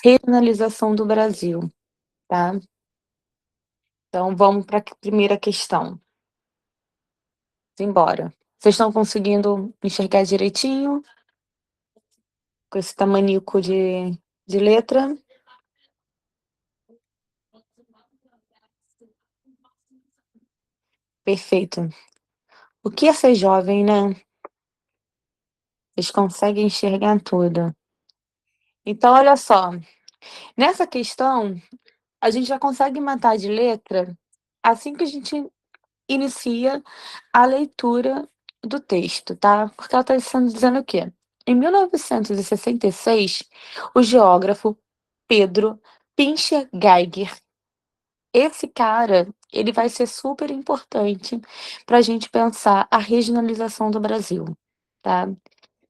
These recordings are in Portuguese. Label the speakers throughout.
Speaker 1: regionalização do Brasil, tá? Então vamos para a primeira questão. Simbora. Vocês estão conseguindo enxergar direitinho com esse tamanico de letra? Perfeito. O que é ser jovem, né? Eles conseguem enxergar tudo. Então, olha só, nessa questão, a gente já consegue matar de letra assim que a gente inicia a leitura do texto, tá? Porque ela está dizendo o quê? Em 1966, o geógrafo Pedro Pincher Geiger, esse cara, ele vai ser super importante para a gente pensar a regionalização do Brasil, tá?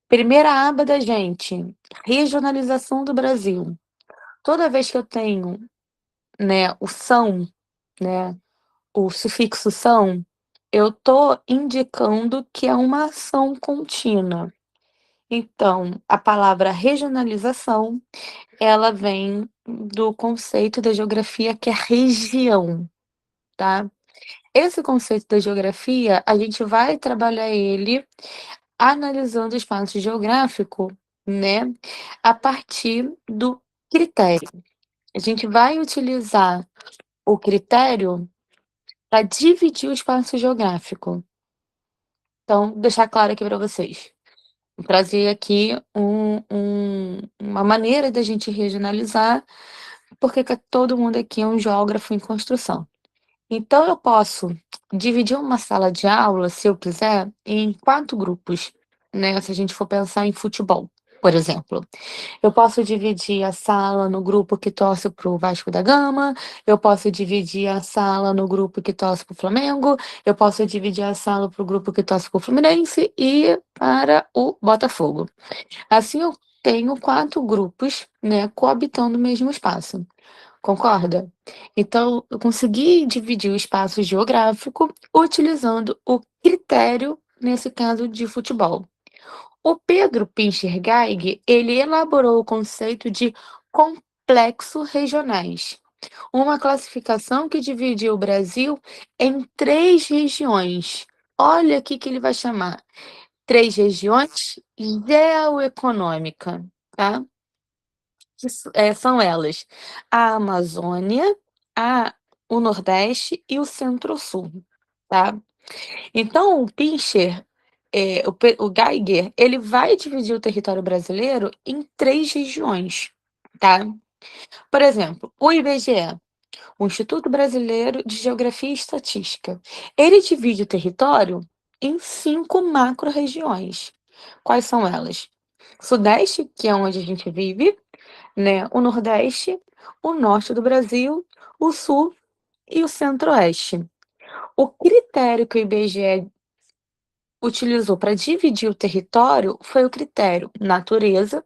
Speaker 1: Primeira aba da gente, regionalização do Brasil. Toda vez que eu tenho, né, o são, né, o sufixo são, eu tô indicando que é uma ação contínua. Então, a palavra regionalização, ela vem do conceito da geografia que é região, tá? Esse conceito da geografia, a gente vai trabalhar ele analisando o espaço geográfico, né, a partir do critério. A gente vai utilizar o critério para dividir o espaço geográfico. Então, deixar claro aqui para vocês. Vou trazer aqui uma maneira da gente regionalizar, porque todo mundo aqui é um geógrafo em construção. Então, eu posso dividir uma sala de aula, se eu quiser, em 4 grupos, né? Se a gente for pensar em futebol, por exemplo. Eu posso dividir a sala no grupo que torce para o Vasco da Gama, eu posso dividir a sala no grupo que torce para o Flamengo, eu posso dividir a sala para o grupo que torce para o Fluminense e para o Botafogo. Assim eu tenho 4 grupos, né, coabitando o mesmo espaço. Concorda? Então, eu consegui dividir o espaço geográfico utilizando o critério, nesse caso, de futebol. O Pedro Pincher Geiger, ele elaborou o conceito de complexo regionais, uma classificação que dividiu o Brasil em 3 regiões. Olha o que ele vai chamar, 3 regiões geoeconômica, tá? São elas: a Amazônia, a o Nordeste e o Centro-Sul, tá? Então o Pincher, o Geiger, ele vai dividir o território brasileiro em 3 regiões, tá? Por exemplo, o IBGE, o Instituto Brasileiro de Geografia e Estatística, ele divide o território em 5 macro-regiões. Quais são elas? Sudeste, que é onde a gente vive, né, o Nordeste, o Norte do Brasil, o Sul e o Centro-Oeste. O critério que o IBGE utilizou para dividir o território foi o critério natureza,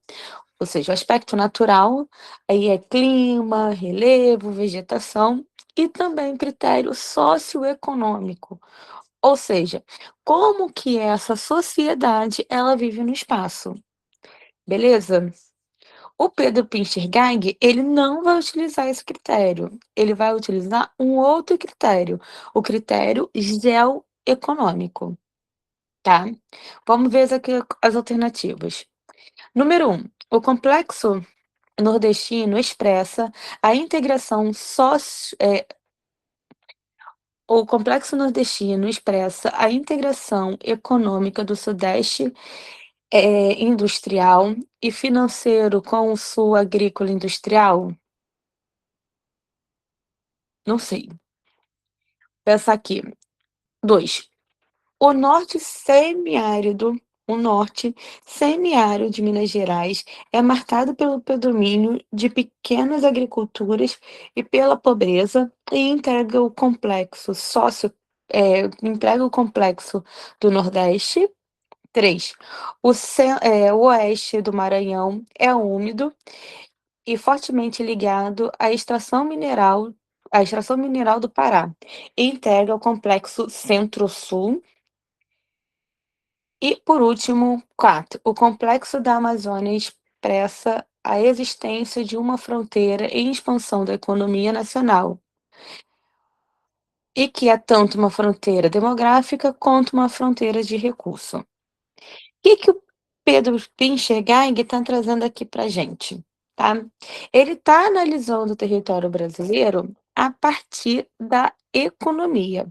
Speaker 1: ou seja, o aspecto natural, aí é clima, relevo, vegetação, e também critério socioeconômico, ou seja, como que essa sociedade ela vive no espaço, beleza? O Pedro Pincher Geiger, ele não vai utilizar esse critério, ele vai utilizar um outro critério, o critério geoeconômico, tá? Vamos ver aqui as alternativas. Número 1, o complexo nordestino expressa a integração o complexo nordestino expressa a integração econômica do Sudeste industrial e financeiro com o Sul agrícola industrial? Não sei. Pensar aqui. 2. O norte semiárido, o norte semiárido de Minas Gerais é marcado pelo predomínio de pequenas agriculturas e pela pobreza e integra o complexo do Nordeste. 3. O oeste do Maranhão é úmido e fortemente ligado à extração mineral do Pará, e integra o complexo Centro-Sul. E, por último, 4. O complexo da Amazônia expressa a existência de uma fronteira em expansão da economia nacional, e que é tanto uma fronteira demográfica quanto uma fronteira de recurso. O que o Pedro Pincher-Geiger está trazendo aqui para gente, tá? Ele está analisando o território brasileiro a partir da economia,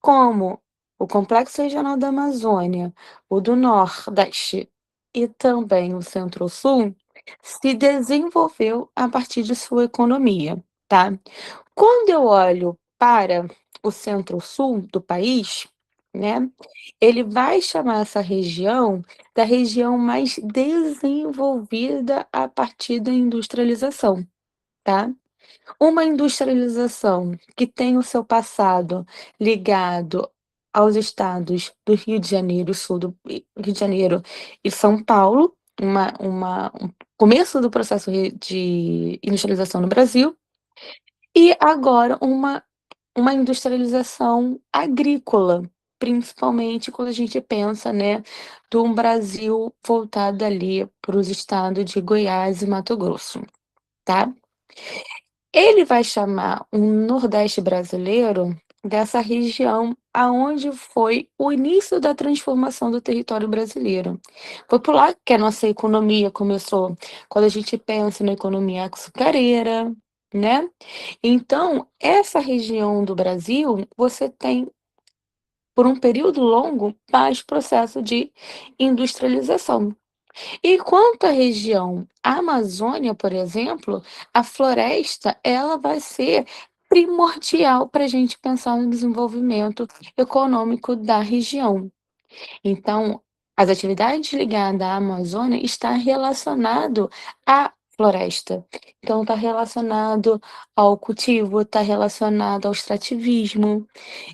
Speaker 1: como o Complexo Regional da Amazônia, o do Nordeste e também o Centro-Sul se desenvolveu a partir de sua economia, tá? Quando eu olho para o Centro-Sul do país, né, ele vai chamar essa região da região mais desenvolvida a partir da industrialização, tá? Uma industrialização que tem o seu passado ligado aos estados do Rio de Janeiro, sul do Rio de Janeiro e São Paulo, um começo do processo de industrialização no Brasil, e agora uma industrialização agrícola, principalmente quando a gente pensa, né, de um Brasil voltado ali para os estados de Goiás e Mato Grosso, tá? Ele vai chamar o Nordeste brasileiro dessa região aonde foi o início da transformação do território brasileiro. Foi por lá que a nossa economia começou, quando a gente pensa na economia açucareira, né? Então, essa região do Brasil, você tem, por um período longo, mais processo de industrialização. E quanto à região Amazônia, por exemplo, a floresta ela vai ser primordial para a gente pensar no desenvolvimento econômico da região. Então, as atividades ligadas à Amazônia está relacionado à floresta. Então, está relacionado ao cultivo, está relacionado ao extrativismo.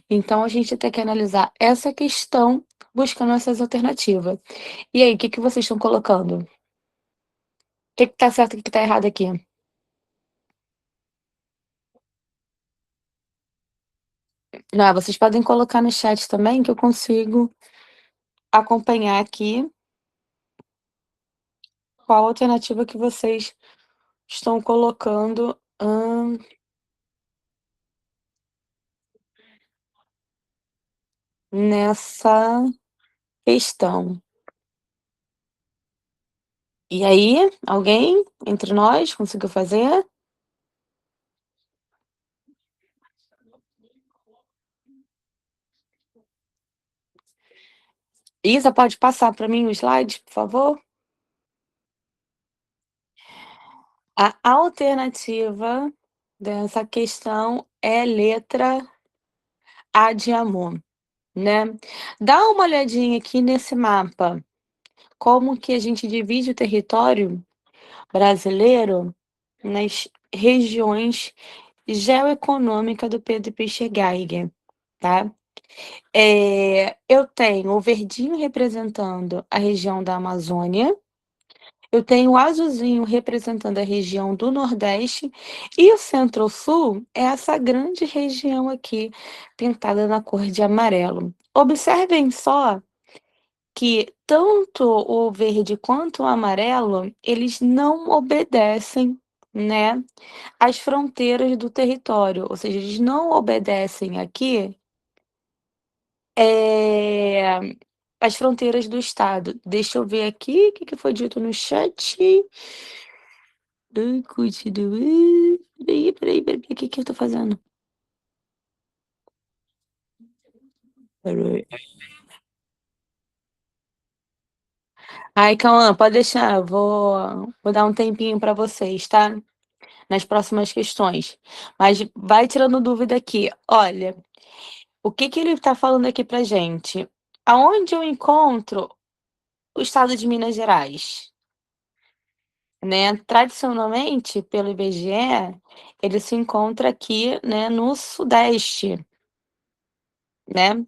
Speaker 1: Então, a gente tem que analisar essa questão buscando essas alternativas. E aí, o que que vocês estão colocando? Que tá certo, o que tá errado aqui? Ah, vocês podem colocar no chat também que eu consigo acompanhar aqui qual alternativa que vocês estão colocando, nessa questão. E aí, alguém entre nós conseguiu fazer? Isa, pode passar para mim o slide, por favor? A alternativa dessa questão é letra A de amor, né. Dá uma olhadinha aqui nesse mapa, como que a gente divide o território brasileiro nas regiões geoeconômica do Pedro Pincher-Geiger, tá. Eu tenho o verdinho representando a região da Amazônia, eu tenho o azulzinho representando a região do Nordeste, e o Centro-Sul é essa grande região aqui, pintada na cor de amarelo. Observem só que tanto o verde quanto o amarelo, eles não obedecem, né, às fronteiras do território, ou seja, eles não obedecem aqui, eh, às fronteiras do estado. Deixa eu ver aqui o que que foi dito no chat. Continue. Espera aí, o que que eu tô fazendo? Espera aí. Ai, Cauã, pode deixar, eu vou dar um tempinho para vocês, tá? Nas próximas questões. Mas vai tirando dúvida aqui. Olha, o que que ele está falando aqui pra gente? Aonde eu encontro o estado de Minas Gerais, né? Tradicionalmente, pelo IBGE, ele se encontra aqui, né, no Sudeste, né?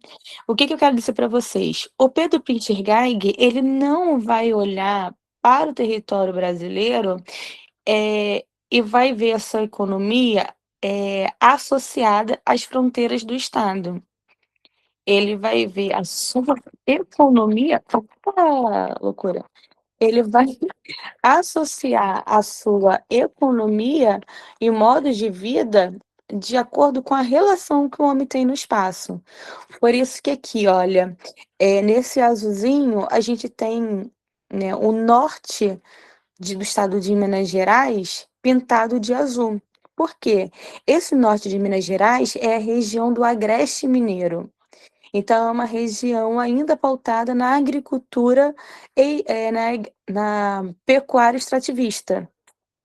Speaker 1: O que que eu quero dizer para vocês? O Pedro Pincher-Geiger, ele não vai olhar para o território brasileiro, e vai ver a sua economia, associada às fronteiras do estado. Ele vai ver a sua economia, opa, loucura. ele vai associar a sua economia e modos de vida de acordo com a relação que o homem tem no espaço. Por isso que aqui, olha, nesse azulzinho a gente tem, né, o norte do estado de Minas Gerais pintado de azul. Por quê? Esse norte de Minas Gerais é a região do Agreste Mineiro. Então, é uma região ainda pautada na agricultura e na pecuária extrativista.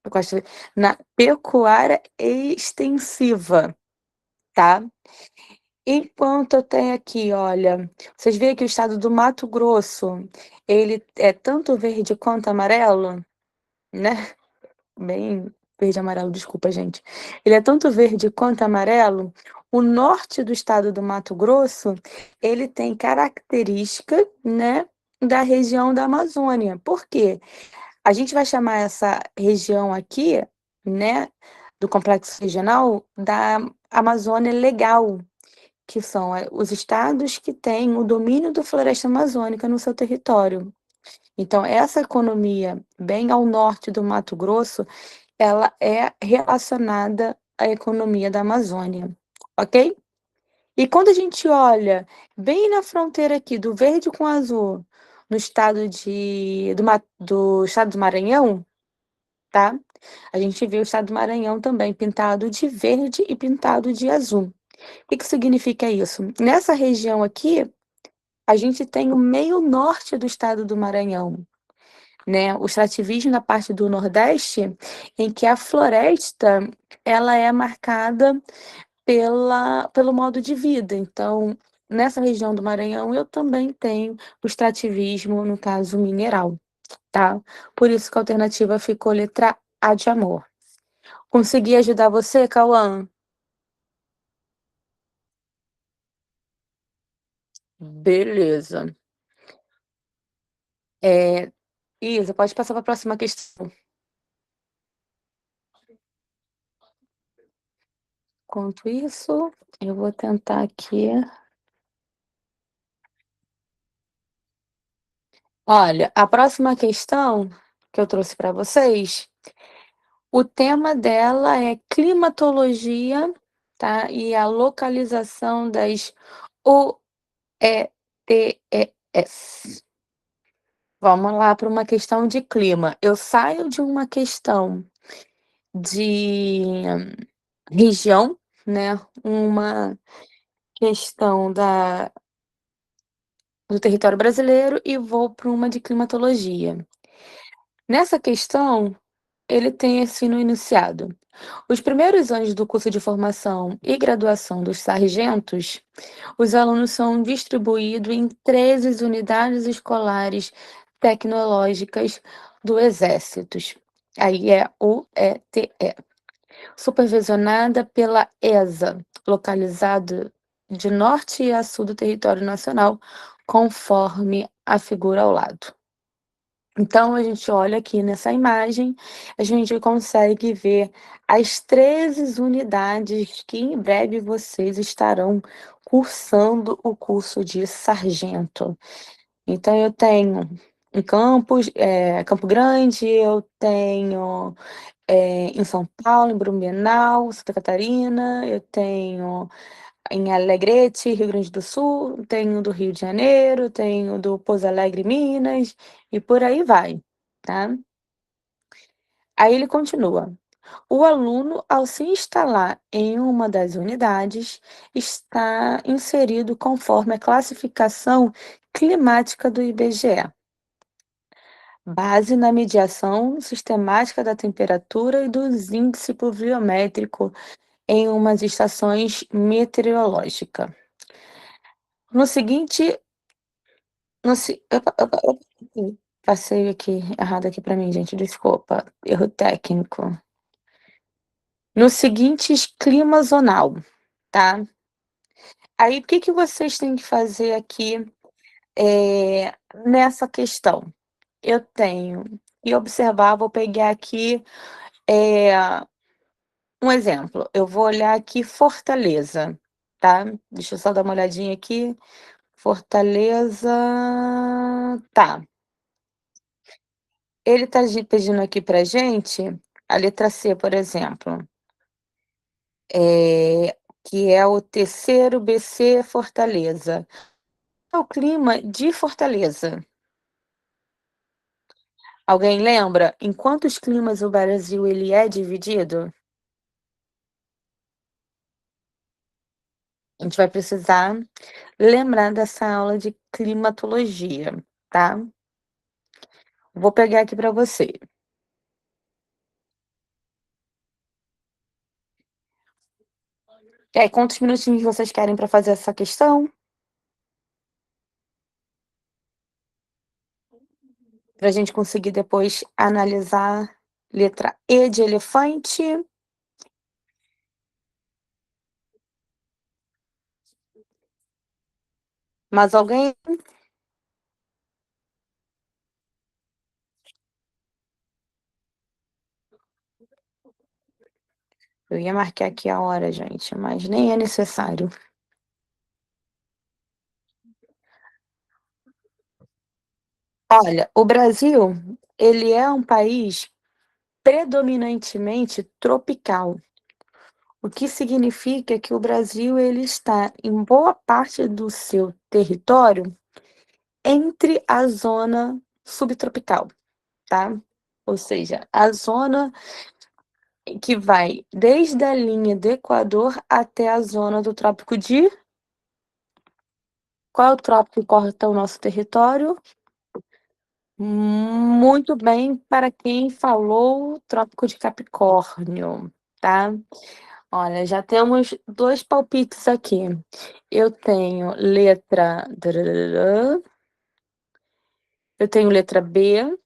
Speaker 1: Eu gosto na pecuária extensiva, tá? Enquanto eu tenho aqui, olha, vocês veem que o estado do Mato Grosso, ele é tanto verde quanto amarelo, né? Bem verde e amarelo, desculpa, gente. Ele é tanto verde quanto amarelo. O norte do estado do Mato Grosso, ele tem característica, né, da região da Amazônia. Por quê? A gente vai chamar essa região aqui, né, do complexo regional, da Amazônia Legal, que são os estados que têm o domínio da floresta amazônica no seu território. Então, essa economia bem ao norte do Mato Grosso, ela é relacionada à economia da Amazônia, ok? E quando a gente olha bem na fronteira aqui do verde com azul, no estado do estado do Maranhão, tá? A gente vê o estado do Maranhão também pintado de verde e pintado de azul. O que que significa isso? Nessa região aqui, a gente tem o meio norte do estado do Maranhão, né? O extrativismo na parte do Nordeste, em que a floresta ela é marcada pelo modo de vida. Então, nessa região do Maranhão, eu também tenho o extrativismo, no caso mineral, tá? Por isso que a alternativa ficou letra A de amor. Consegui ajudar você, Cauã? Beleza. É, Isa, pode passar para a próxima questão. Enquanto isso, eu vou tentar aqui. Olha, a próxima questão que eu trouxe para vocês, o tema dela é climatologia, tá? E a localização das OETS. Vamos lá para uma questão de clima. Eu saio de uma questão de região, né? Uma questão do território brasileiro e vou para uma de climatologia. Nessa questão, ele tem assim no enunciado: os primeiros anos do curso de formação e graduação dos sargentos, os alunos são distribuídos em 13 unidades escolares tecnológicas do Exército. Aí é UETE, supervisionada pela ESA, localizada de norte a sul do território nacional, conforme a figura ao lado. Então, a gente olha aqui nessa imagem, a gente consegue ver as 13 unidades que em breve vocês estarão cursando o curso de sargento. Então, eu tenho em Campo Grande, eu tenho em São Paulo, em Blumenau, Santa Catarina, eu tenho em Alegrete, Rio Grande do Sul, tenho do Rio de Janeiro, tenho do Pouso Alegre, Minas, e por aí vai, tá? Aí ele continua. O aluno, ao se instalar em uma das unidades, está inserido conforme a classificação climática do IBGE, base na mediação sistemática da temperatura e dos índices pluviométrico em umas estações meteorológicas. No seguinte, no, se- opa, passei aqui errado aqui para mim, gente, desculpa, erro técnico. No seguinte clima zonal, tá? Aí, o que que vocês têm que fazer aqui nessa questão? Eu tenho que observar, vou pegar aqui eh, um exemplo. Eu vou olhar aqui Fortaleza, tá? Deixa eu só dar uma olhadinha aqui. Fortaleza, tá. Ele está pedindo aqui para gente a letra C, por exemplo, que é o terceiro BC Fortaleza. Qual é o clima de Fortaleza? Alguém lembra em quantos climas o Brasil ele é dividido? A gente vai precisar lembrar dessa aula de climatologia, tá? Vou pegar aqui para você. E aí, quantos minutinhos vocês querem para fazer essa questão? Para a gente conseguir depois analisar letra E de elefante. Mais alguém? Eu ia marcar aqui a hora, gente, mas nem é necessário. Olha, o Brasil, ele é um país predominantemente tropical, o que significa que o Brasil ele está em boa parte do seu território entre a zona subtropical, tá? Ou seja, a zona que vai desde a linha do Equador até a zona do Trópico de... Qual é o trópico que corta o nosso território? Muito bem, para quem falou Trópico de Capricórnio, tá? Olha, já temos 2 palpites aqui. Eu tenho letra eu tenho letra B,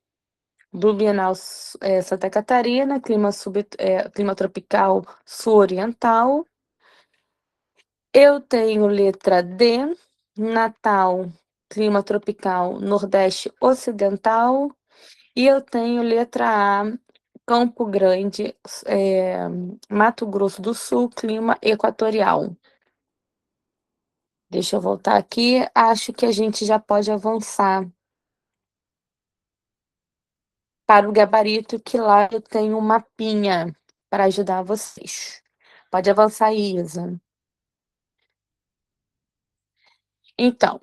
Speaker 1: Blumenau, Santa Catarina, clima tropical sul-oriental. Eu tenho letra D, Natal, clima tropical nordeste ocidental. E eu tenho letra A, Campo Grande, Mato Grosso do Sul, clima equatorial. Deixa eu voltar aqui, acho que a gente já pode avançar para o gabarito, que lá eu tenho um mapinha para ajudar vocês. Pode avançar, Isa. Então,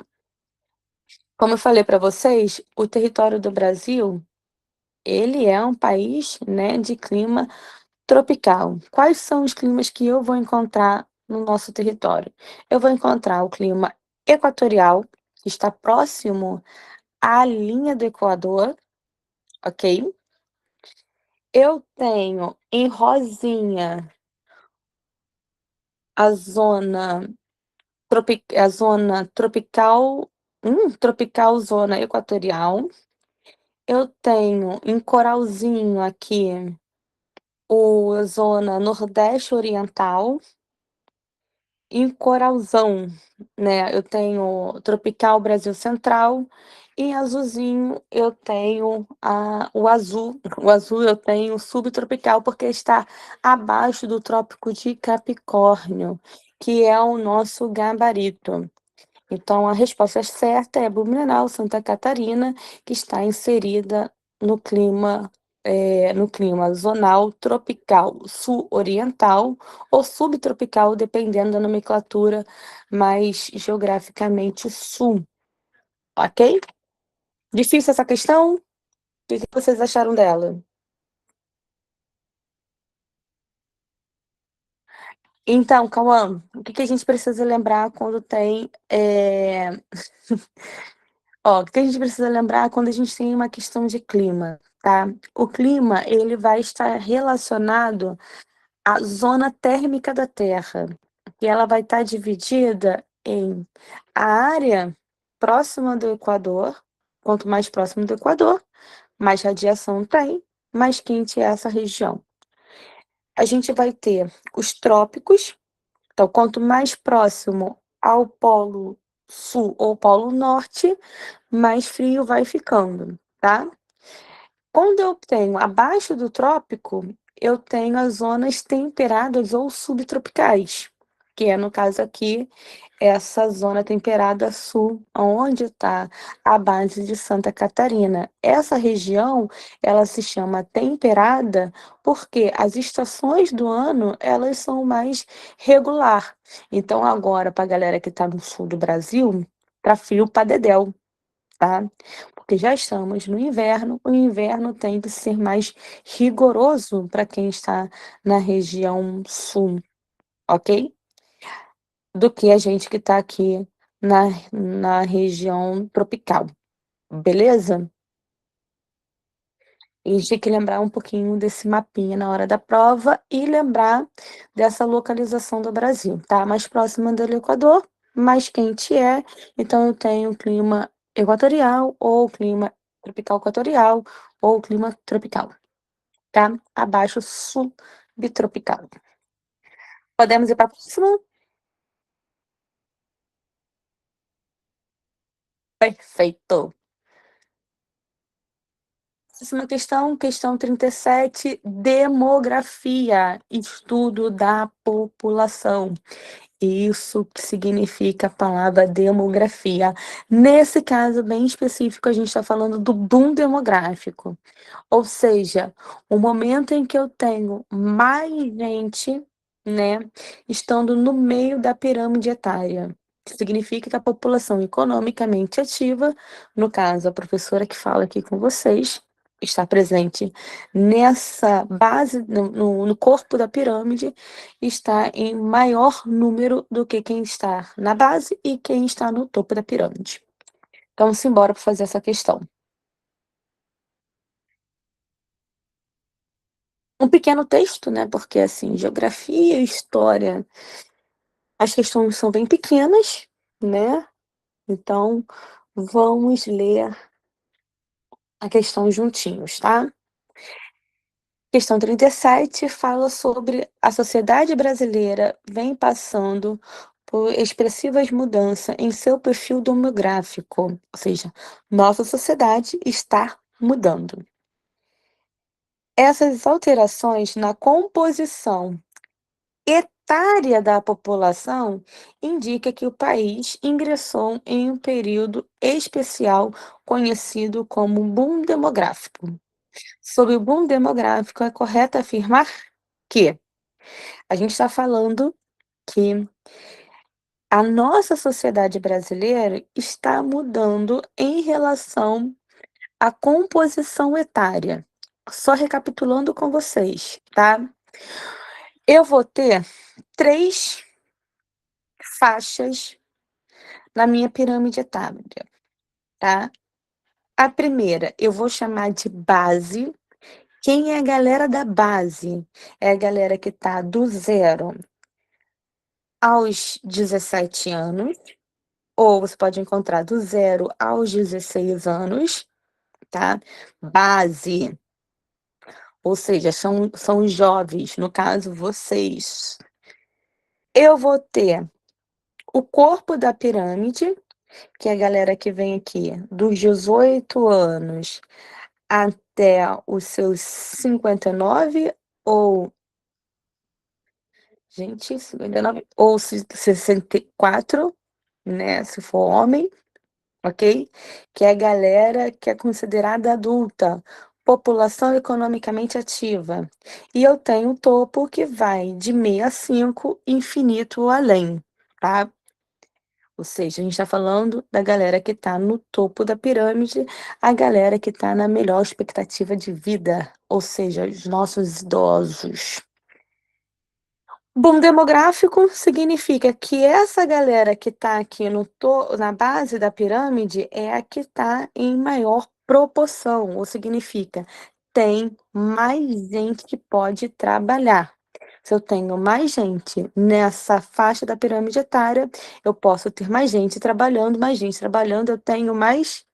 Speaker 1: como eu falei para vocês, o território do Brasil, ele é um país, né, de clima tropical. Quais são os climas que eu vou encontrar no nosso território? Eu vou encontrar o clima equatorial, que está próximo à linha do Equador, ok? Eu tenho em rosinha a zona tropical, tropical zona equatorial. Eu tenho em coralzinho aqui a zona nordeste oriental. Em coralzão, né, eu tenho tropical Brasil Central, e em azulzinho eu tenho o azul. O azul eu tenho subtropical, porque está abaixo do Trópico de Capricórnio, que é o nosso gabarito. Então, a resposta certa é Blumenau, Santa Catarina, que está inserida no clima zonal tropical sul-oriental ou subtropical, dependendo da nomenclatura mais geograficamente sul, ok? Difícil essa questão? O que vocês acharam dela? Então, Cauã, o que a gente precisa lembrar quando tem Ó, o que a gente precisa lembrar quando a gente tem uma questão de clima, tá? O clima, ele vai estar relacionado à zona térmica da Terra, e ela vai estar dividida em a área próxima do Equador. Quanto mais próximo do Equador, mais radiação tem, mais quente é essa região. A gente vai ter os trópicos, então quanto mais próximo ao polo sul ou polo norte, mais frio vai ficando, tá? Quando eu tenho abaixo do trópico, eu tenho as zonas temperadas ou subtropicais. que é, no caso aqui, essa zona temperada sul, aonde está a base de Santa Catarina. Essa região, ela se chama temperada porque as estações do ano, elas são mais regular. Então agora, para a galera que está no sul do Brasil, tá frio para dedéu, tá? Porque já estamos no inverno, o inverno tem que ser mais rigoroso para quem está na região sul, ok? Do que a gente que está aqui na região tropical, beleza? A gente tem que lembrar um pouquinho desse mapinha na hora da prova e lembrar dessa localização do Brasil, tá? Mais próxima do Equador, mais quente é, então eu tenho clima equatorial ou clima tropical equatorial ou clima tropical, tá? Abaixo subtropical. Podemos ir para a próxima? Perfeito. Próxima questão, questão 37, demografia, estudo da população. Isso que significa a palavra demografia. Nesse caso bem específico, a gente está falando do boom demográfico. Ou seja, o momento em que eu tenho mais gente, né, estando no meio da pirâmide etária. Que significa que a população economicamente ativa, no caso, a professora que fala aqui com vocês, está presente nessa base, no corpo da pirâmide, está em maior número do que quem está na base e quem está no topo da pirâmide. Então, simbora para fazer essa questão. Um pequeno texto, né? Porque, assim, geografia e história, as questões são bem pequenas, né? Então, vamos ler a questão juntinhos, tá? Questão 37 fala sobre a sociedade brasileira vem passando por expressivas mudanças em seu perfil demográfico, ou seja, nossa sociedade está mudando. Essas alterações na composição etária da população indica que o país ingressou em um período especial conhecido como boom demográfico. Sobre o boom demográfico, é correto afirmar que a gente está falando que a nossa sociedade brasileira está mudando em relação à composição etária. Só recapitulando com vocês, tá? Eu vou ter 3 faixas na minha pirâmide etária, tá? A primeira eu vou chamar de base. Quem é a galera da base? É a galera que tá do 0 aos 17 anos, ou você pode encontrar do 0 aos 16 anos, tá? Base, ou seja, são jovens, no caso, vocês. Eu vou ter o corpo da pirâmide, que é a galera que vem aqui dos 18 anos até os seus 59 ou, gente, 59 ou 64, né, se for homem, ok? Que é a galera que é considerada adulta, população economicamente ativa. E eu tenho o topo que vai de 65, infinito além, tá? Ou seja, a gente está falando da galera que está no topo da pirâmide, a galera que está na melhor expectativa de vida, ou seja, os nossos idosos. Boom demográfico significa que essa galera que está aqui na base da pirâmide é a que está em maior proporção, ou significa tem mais gente que pode trabalhar. Se eu tenho mais gente nessa faixa da pirâmide etária, eu posso ter mais gente trabalhando, eu tenho mais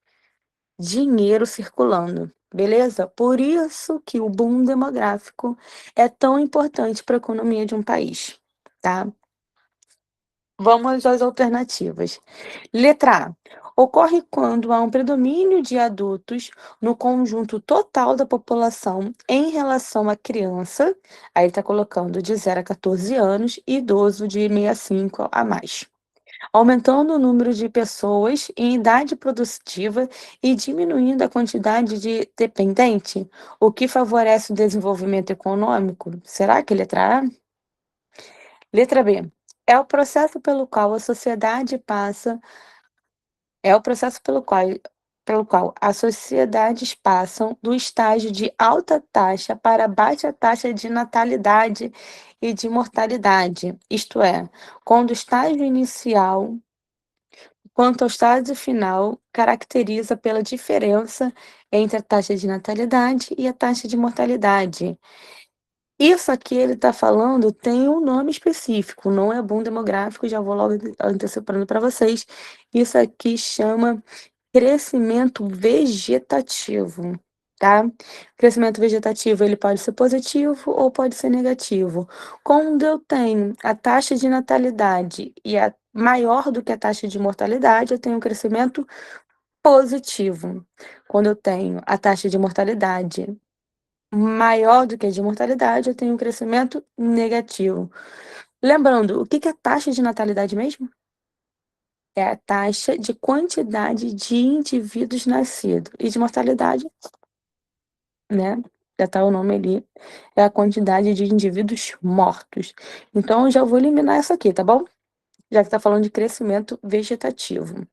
Speaker 1: dinheiro circulando, beleza? Por isso que o boom demográfico é tão importante para a economia de um país, tá? Vamos às alternativas. Letra A. Ocorre quando há um predomínio de adultos no conjunto total da população em relação à criança, aí está colocando de 0 a 14 anos, e idoso de 65 a mais, aumentando o número de pessoas em idade produtiva e diminuindo a quantidade de dependente, o que favorece o desenvolvimento econômico. Será que letra A? Letra B. É o processo pelo qual a sociedade passa É o processo pelo qual as sociedades passam do estágio de alta taxa para baixa taxa de natalidade e de mortalidade, isto é, quando o estágio inicial quanto ao estágio final caracteriza pela diferença entre a taxa de natalidade e a taxa de mortalidade. Isso aqui ele está falando tem um nome específico, não é boom demográfico, já vou logo antecipando para vocês. Isso aqui chama crescimento vegetativo, tá? Crescimento vegetativo, ele pode ser positivo ou pode ser negativo. Quando eu tenho a taxa de natalidade e é maior do que a taxa de mortalidade, eu tenho um crescimento positivo. Quando eu tenho a taxa de mortalidade maior do que a de mortalidade, eu tenho um crescimento negativo. Lembrando, o que que é taxa de natalidade mesmo? É a taxa de quantidade de indivíduos nascidos. E de mortalidade, né? Já tá o nome ali, é a quantidade de indivíduos mortos. Então, eu já vou eliminar essa aqui, tá bom? Já que tá falando de crescimento vegetativo.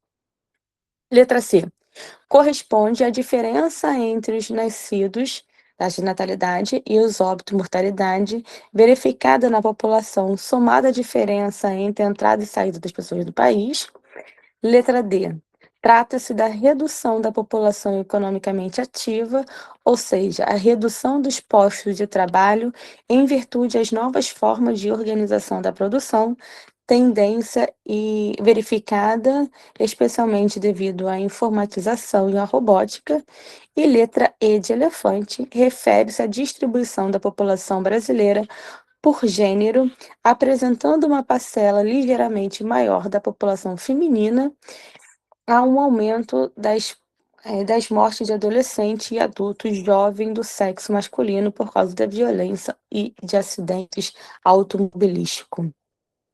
Speaker 1: Letra C. Corresponde à diferença entre os nascidos, taxa de natalidade, e os óbitos, mortalidade, verificada na população, somada à diferença entre a entrada e saída das pessoas do país. Letra D. Trata-se da redução da população economicamente ativa, ou seja, a redução dos postos de trabalho em virtude às novas formas de organização da produção, tendência e verificada, especialmente devido à informatização e à robótica. E letra E de elefante, refere-se à distribuição da população brasileira por gênero, apresentando uma parcela ligeiramente maior da população feminina. Há um aumento das mortes de adolescente e adultos jovem do sexo masculino por causa da violência e de acidentes automobilísticos.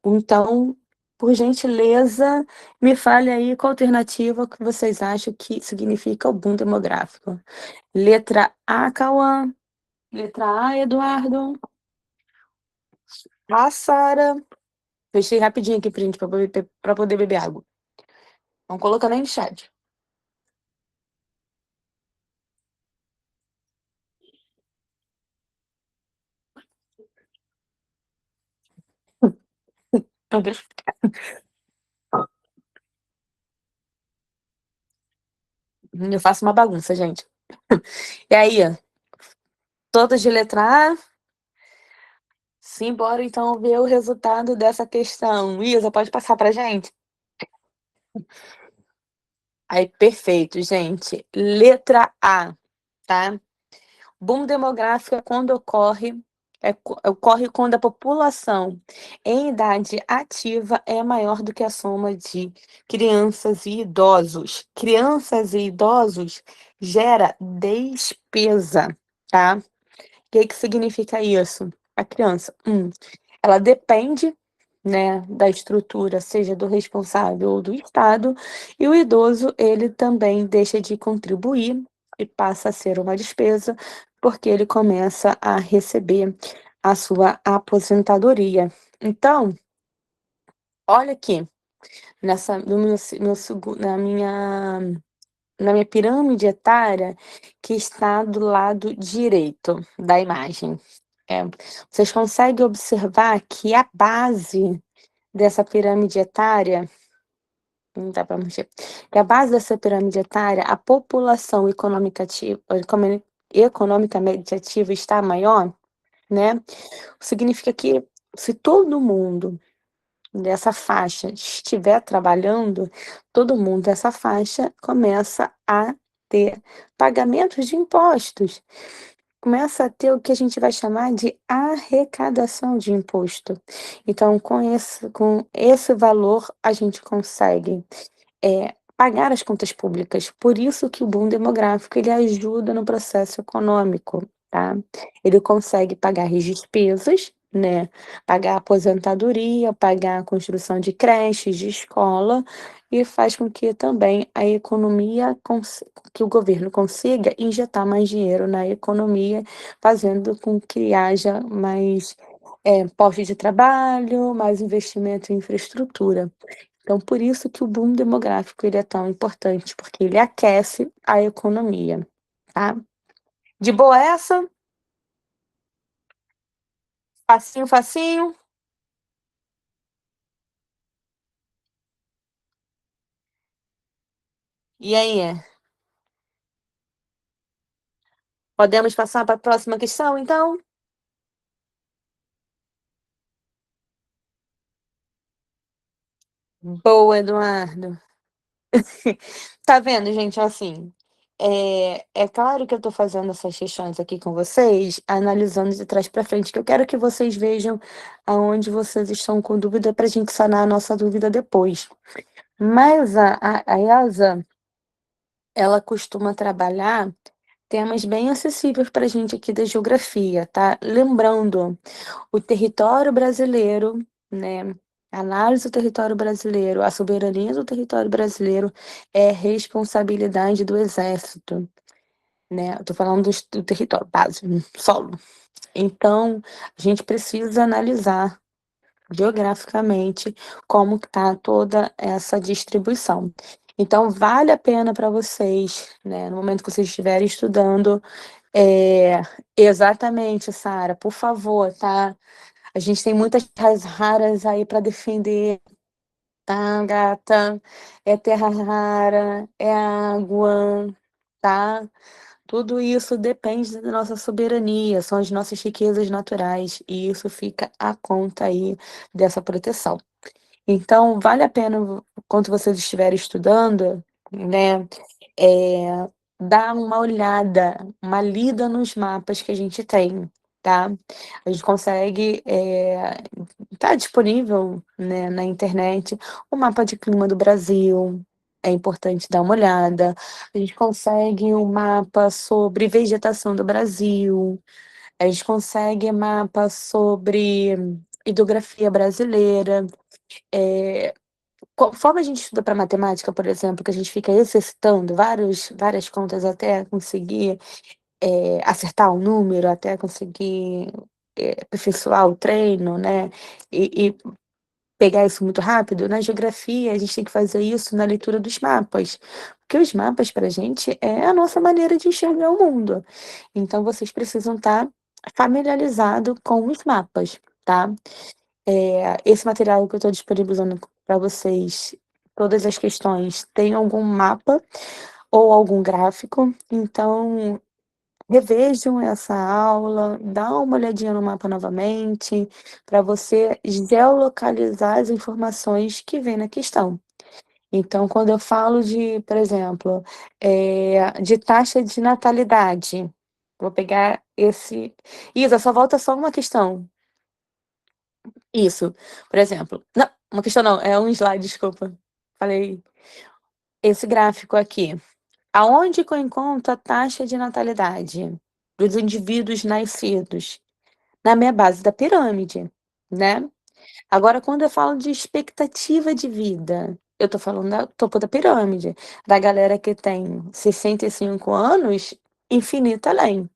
Speaker 1: Então, por gentileza, me fale aí qual alternativa que vocês acham que significa o boom demográfico. Letra A, Cauã. Letra A, Eduardo. A, Sara. Fechei rapidinho aqui, gente, para poder beber água. Vão colocando aí no chat. Eu faço uma bagunça, gente. E aí, todas de letra A? Simbora então ver o resultado dessa questão. Isa, pode passar pra gente? Aí, perfeito, gente. Letra A, tá? Boom demográfico é quando ocorre quando a população em idade ativa é maior do que a soma de crianças e idosos. Crianças e idosos gera despesa, tá? O que que significa isso? A criança, ela depende, né, da estrutura, seja do responsável ou do Estado, e o idoso, ele também deixa de contribuir e passa a ser uma despesa, porque ele começa a receber a sua aposentadoria. Então, olha aqui, nessa, no meu, se- meu segu- na minha pirâmide etária, que está do lado direito da imagem. É, vocês conseguem observar que a base dessa pirâmide etária, não dá para mexer, que a base dessa pirâmide etária, a população economicamente ativa está maior, né? Significa que se todo mundo dessa faixa estiver trabalhando, todo mundo dessa faixa começa a ter pagamentos de impostos. Começa a ter o que a gente vai chamar de arrecadação de imposto. Então, com esse valor, a gente consegue pagar as contas públicas. Por isso que o boom demográfico ele ajuda no processo econômico, tá. Ele consegue pagar as despesas, né, pagar a aposentadoria, pagar a construção de creches, de escola, e faz com que também a economia que o governo consiga injetar mais dinheiro na economia, fazendo com que haja mais, postos de trabalho, mais investimento em infraestrutura. Então, por isso que o boom demográfico ele é tão importante, porque ele aquece a economia, tá. De boa essa? Facinho, facinho? E aí, podemos passar para a próxima questão, então? Boa, Eduardo. Tá vendo, gente, assim, é claro que eu tô fazendo essas questões aqui com vocês, analisando de trás para frente, que eu quero que vocês vejam aonde vocês estão com dúvida para a gente sanar a nossa dúvida depois. Mas a ESA, ela costuma trabalhar temas bem acessíveis para a gente aqui da geografia, tá? Lembrando, o território brasileiro, né? A análise do território brasileiro, a soberania do território brasileiro é responsabilidade do Exército, né? Eu tô falando do território base, solo. Então, a gente precisa analisar geograficamente como está toda essa distribuição. Então, vale a pena para vocês, né, no momento que vocês estiverem estudando, é, exatamente, Sara, por favor, tá? A gente tem muitas terras raras aí para defender, tá, gata? É terra rara, é água, tá? Tudo isso depende da nossa soberania, são as nossas riquezas naturais, e isso fica à conta aí dessa proteção. Então, vale a pena, quando vocês estiverem estudando, né, eh, dar uma olhada, uma lida nos mapas que a gente tem, tá? A gente consegue, tá disponível, né, na internet, o mapa de clima do Brasil, é importante dar uma olhada. A gente consegue um mapa sobre vegetação do Brasil, a gente consegue mapa sobre hidrografia brasileira. Eh, Conforme a gente estuda para matemática, por exemplo, que a gente fica exercitando várias contas até conseguir, acertar o número, até conseguir, aperfeiçoar o treino, né, e pegar isso muito rápido, na geografia a gente tem que fazer isso na leitura dos mapas, porque os mapas para a gente é a nossa maneira de enxergar o mundo. Então vocês precisam estar familiarizado com os mapas, tá. Esse material que eu estou disponibilizando para vocês, todas as questões, tem algum mapa ou algum gráfico, então revejam essa aula, dá uma olhadinha no mapa novamente, para você geolocalizar as informações que vem na questão. Então, quando eu falo de, por exemplo, de taxa de natalidade, vou pegar esse. Isa, só volta só uma questão. Isso, por exemplo. Não, uma questão não, é um slide, desculpa. Falei. Esse gráfico aqui. Aonde que eu encontro a taxa de natalidade dos indivíduos nascidos? Na minha base da pirâmide, né? Agora, quando eu falo de expectativa de vida, eu tô falando do topo da pirâmide, da galera que tem 65 anos, infinito além.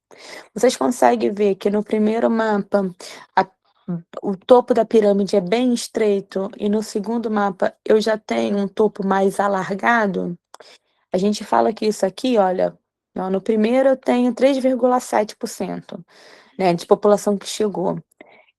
Speaker 1: Vocês conseguem ver que no primeiro mapa a o topo da pirâmide é bem estreito e no segundo mapa eu já tenho um topo mais alargado? A gente fala que isso aqui, olha, ó, no primeiro eu tenho 3,7%, né, de população que chegou.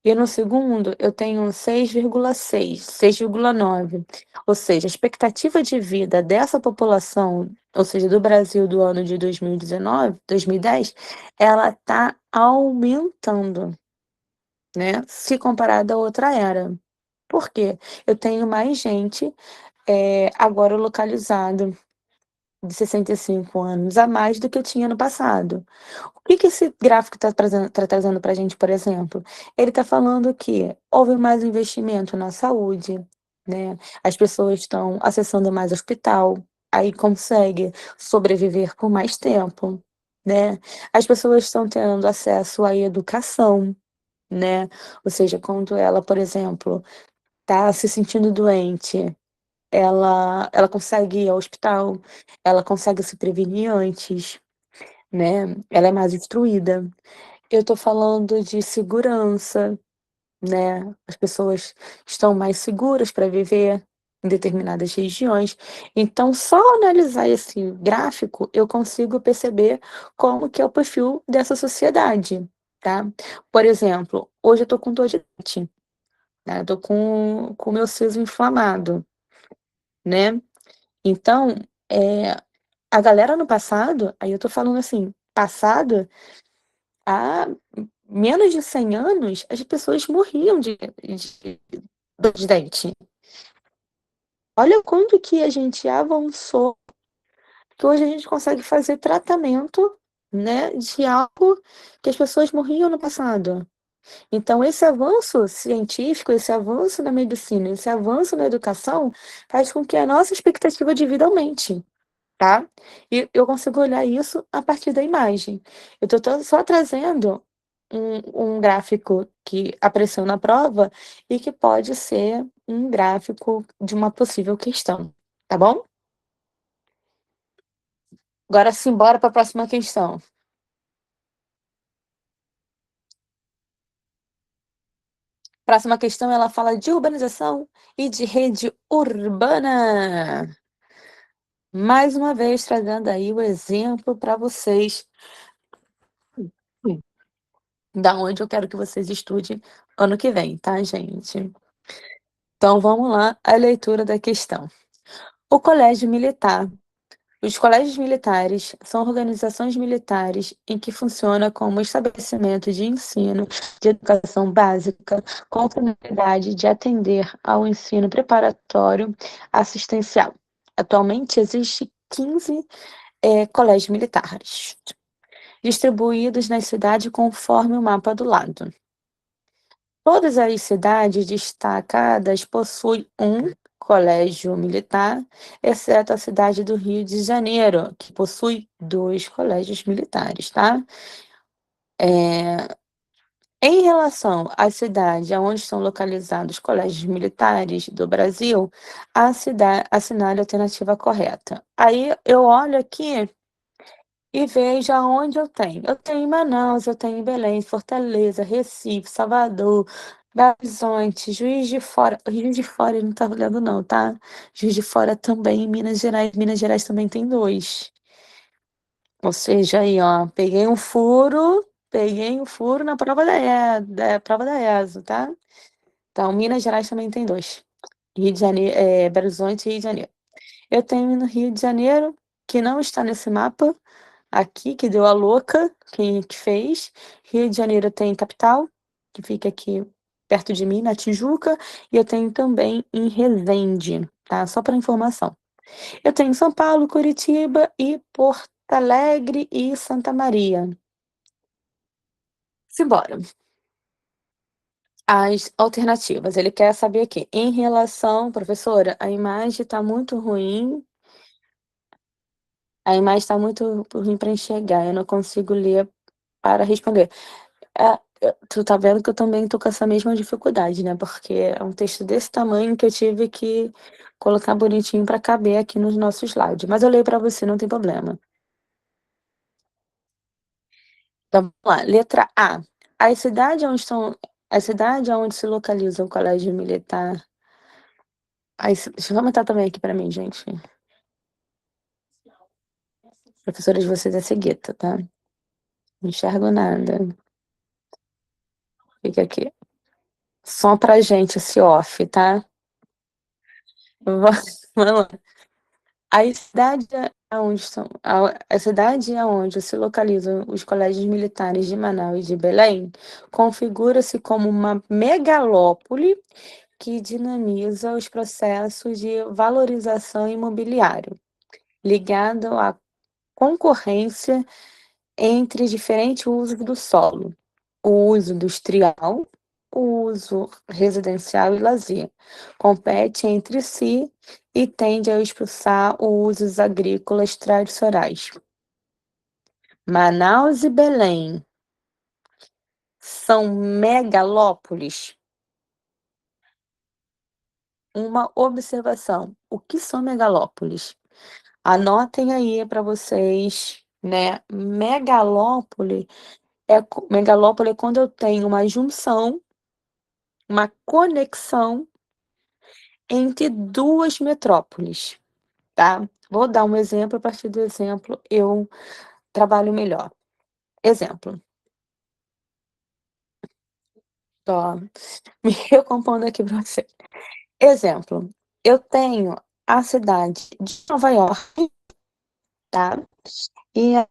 Speaker 1: E no segundo eu tenho 6,6, 6,9. Ou seja, a expectativa de vida dessa população, ou seja, do Brasil do ano de 2019, 2010, ela está aumentando, né, se comparada a outra era. Por quê? Eu tenho mais gente, agora localizado de 65 anos a mais do que eu tinha no passado. O que que esse gráfico está trazendo para a gente, por exemplo? Ele está falando que houve mais investimento na saúde, né? As pessoas estão acessando mais hospital, aí consegue sobreviver por mais tempo, né. As pessoas estão tendo acesso à educação, né, ou seja, quando ela, por exemplo, tá se sentindo doente, ela consegue ir ao hospital, ela consegue se prevenir antes, né, ela é mais instruída. Eu tô falando de segurança, né, as pessoas estão mais seguras para viver em determinadas regiões. Então, só analisar esse gráfico, eu consigo perceber como que é o perfil dessa sociedade, tá. Por exemplo, hoje eu tô com dor de dente, né, eu tô com o meu siso inflamado, né. Então, eh, a galera no passado, aí eu tô falando assim, passado, há menos de 100 anos, as pessoas morriam de dor de dente. Olha o quanto que a gente avançou, que hoje a gente consegue fazer tratamento, né, de algo que as pessoas morriam no passado. Então esse avanço científico, esse avanço na medicina, esse avanço na educação, faz com que a nossa expectativa de vida aumente. Tá? E eu consigo olhar isso a partir da imagem. Eu tô só trazendo um gráfico que apareceu na prova e que pode ser um gráfico de uma possível questão, tá bom? Agora sim, bora para a próxima questão. Próxima questão, ela fala de urbanização e de rede urbana. Mais uma vez trazendo aí o exemplo para vocês da onde eu quero que vocês estudem ano que vem, tá, gente? Então vamos lá, a leitura da questão. O colégio militar. Os colégios militares são organizações militares em que funciona como estabelecimento de ensino de educação básica com a finalidade de atender ao ensino preparatório assistencial. Atualmente existe 15 colégios militares, distribuídos nas cidades conforme o mapa do lado. Todas as cidades destacadas possuem um colégio militar, exceto a cidade do Rio de Janeiro, que possui 2 colégios militares, tá. Em relação à cidade aonde estão localizados os colégios militares do Brasil, assinale a alternativa correta. Aí eu olho aqui e vejo aonde eu tenho. Eu tenho em Manaus, eu tenho em Belém, Fortaleza, Recife, Salvador, Belo Horizonte, Juiz de Fora ele não tá olhando não, tá. Juiz de Fora também, Minas Gerais também tem 2. Ou seja, aí ó, peguei um furo na prova da prova da ESO, tá. Então Minas Gerais também tem 2. Rio de Janeiro, Belo Horizonte e Rio de Janeiro. Eu tenho no Rio de Janeiro, que não está nesse mapa, aqui, que deu a louca, quem que fez. Rio de Janeiro tem capital, que fica aqui perto de mim, na Tijuca, e eu tenho também em Resende, tá? Só para informação. Eu tenho São Paulo, Curitiba e Porto Alegre e Santa Maria. Simbora. As alternativas. Ele quer saber aqui, em relação, professora, a imagem está muito ruim. A imagem está muito ruim para enxergar, eu não consigo ler para responder. Tu tá vendo que eu também tô com essa mesma dificuldade, né, porque é um texto desse tamanho que eu tive que colocar bonitinho para caber aqui nos nossos slides, mas eu leio para você, não tem problema. Então vamos lá, letra A. A cidade onde se localiza o colégio militar, deixa eu aumentar também aqui para mim, gente. Professora de vocês é cegueta, tá? Não enxergo nada. Fica aqui. Só pra gente esse off, tá? Vamos lá. A cidade aonde se localizam os colégios militares de Manaus e de Belém configura-se como uma megalópole que dinamiza os processos de valorização imobiliário, ligado à concorrência entre diferentes usos do solo, o uso industrial, uso residencial e lazer, compete entre si e tende a expulsar os usos agrícolas tradicionais. Manaus e Belém são megalópolis? Uma observação: o que são megalópolis? Anotem aí para vocês, né? Megalópole é quando eu tenho uma junção, uma conexão entre duas metrópoles, tá? Vou dar um exemplo, a partir do exemplo eu trabalho melhor. Exemplo, ó, me recompondo aqui para você. Exemplo, eu tenho a cidade de Nova York, tá? E a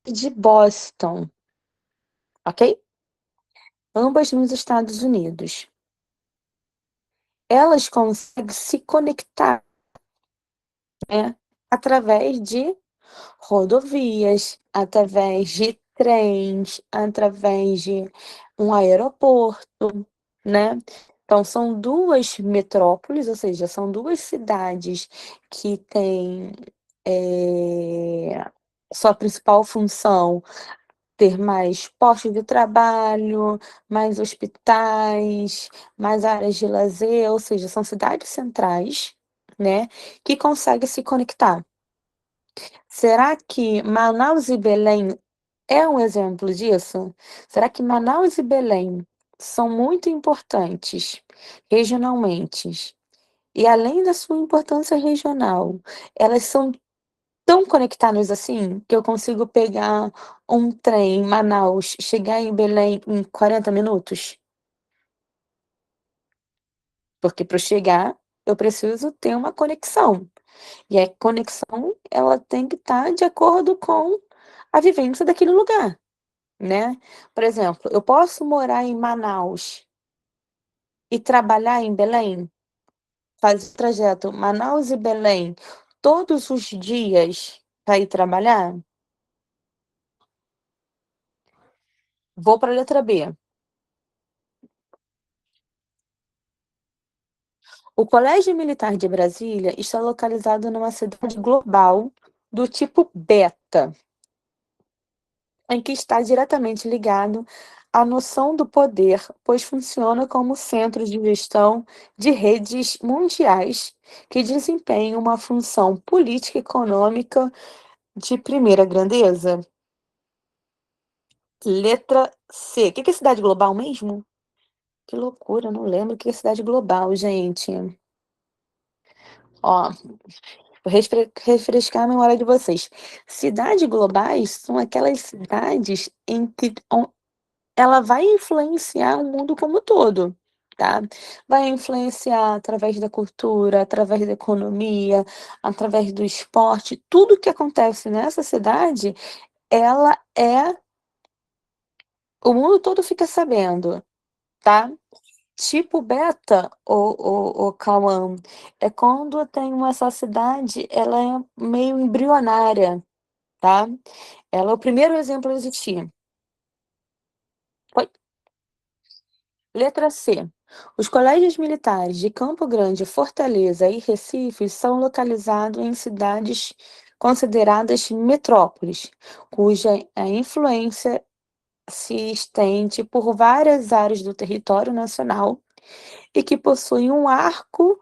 Speaker 1: de Boston, ok? Ambas nos Estados Unidos. Elas conseguem se conectar, né, através de rodovias, através de trens, através de um aeroporto, né. Então são 2 metrópoles, ou seja, são 2 cidades que têm, sua principal função ter mais postos de trabalho, mais hospitais, mais áreas de lazer, ou seja, são cidades centrais, né, que conseguem se conectar. Será que Manaus e Belém é um exemplo disso? Será que Manaus e Belém são muito importantes regionalmente? E além da sua importância regional, elas são tão conectadas assim, que eu consigo pegar um trem em Manaus, chegar em Belém em 40 minutos? Porque para eu chegar, eu preciso ter uma conexão. E a conexão, ela tem que estar de acordo com a vivência daquele lugar, né. Por exemplo, eu posso morar em Manaus e trabalhar em Belém? Fazer o trajeto Manaus e Belém todos os dias para ir trabalhar? Vou para a letra B. O Colégio Militar de Brasília está localizado numa cidade global do tipo beta, em que está diretamente ligado à noção do poder, pois funciona como centro de gestão de redes mundiais que desempenham uma função política e econômica de primeira grandeza. Letra C. O que é cidade global mesmo? Que loucura, não lembro o que é cidade global, gente. Ó, vou refrescar a memória de vocês. Cidades globais são aquelas cidades em que ela vai influenciar o mundo como um todo, tá. Vai influenciar através da cultura, através da economia, através do esporte, tudo que acontece nessa cidade, ela é o mundo todo fica sabendo, tá. Tipo beta, o Cauã, é quando tem essa cidade, ela é meio embrionária, tá. Ela é o primeiro exemplo a existir. Oi? Letra C. Os colégios militares de Campo Grande, Fortaleza e Recife são localizados em cidades consideradas metrópoles, cuja a influência se estende por várias áreas do território nacional e que possuem um arco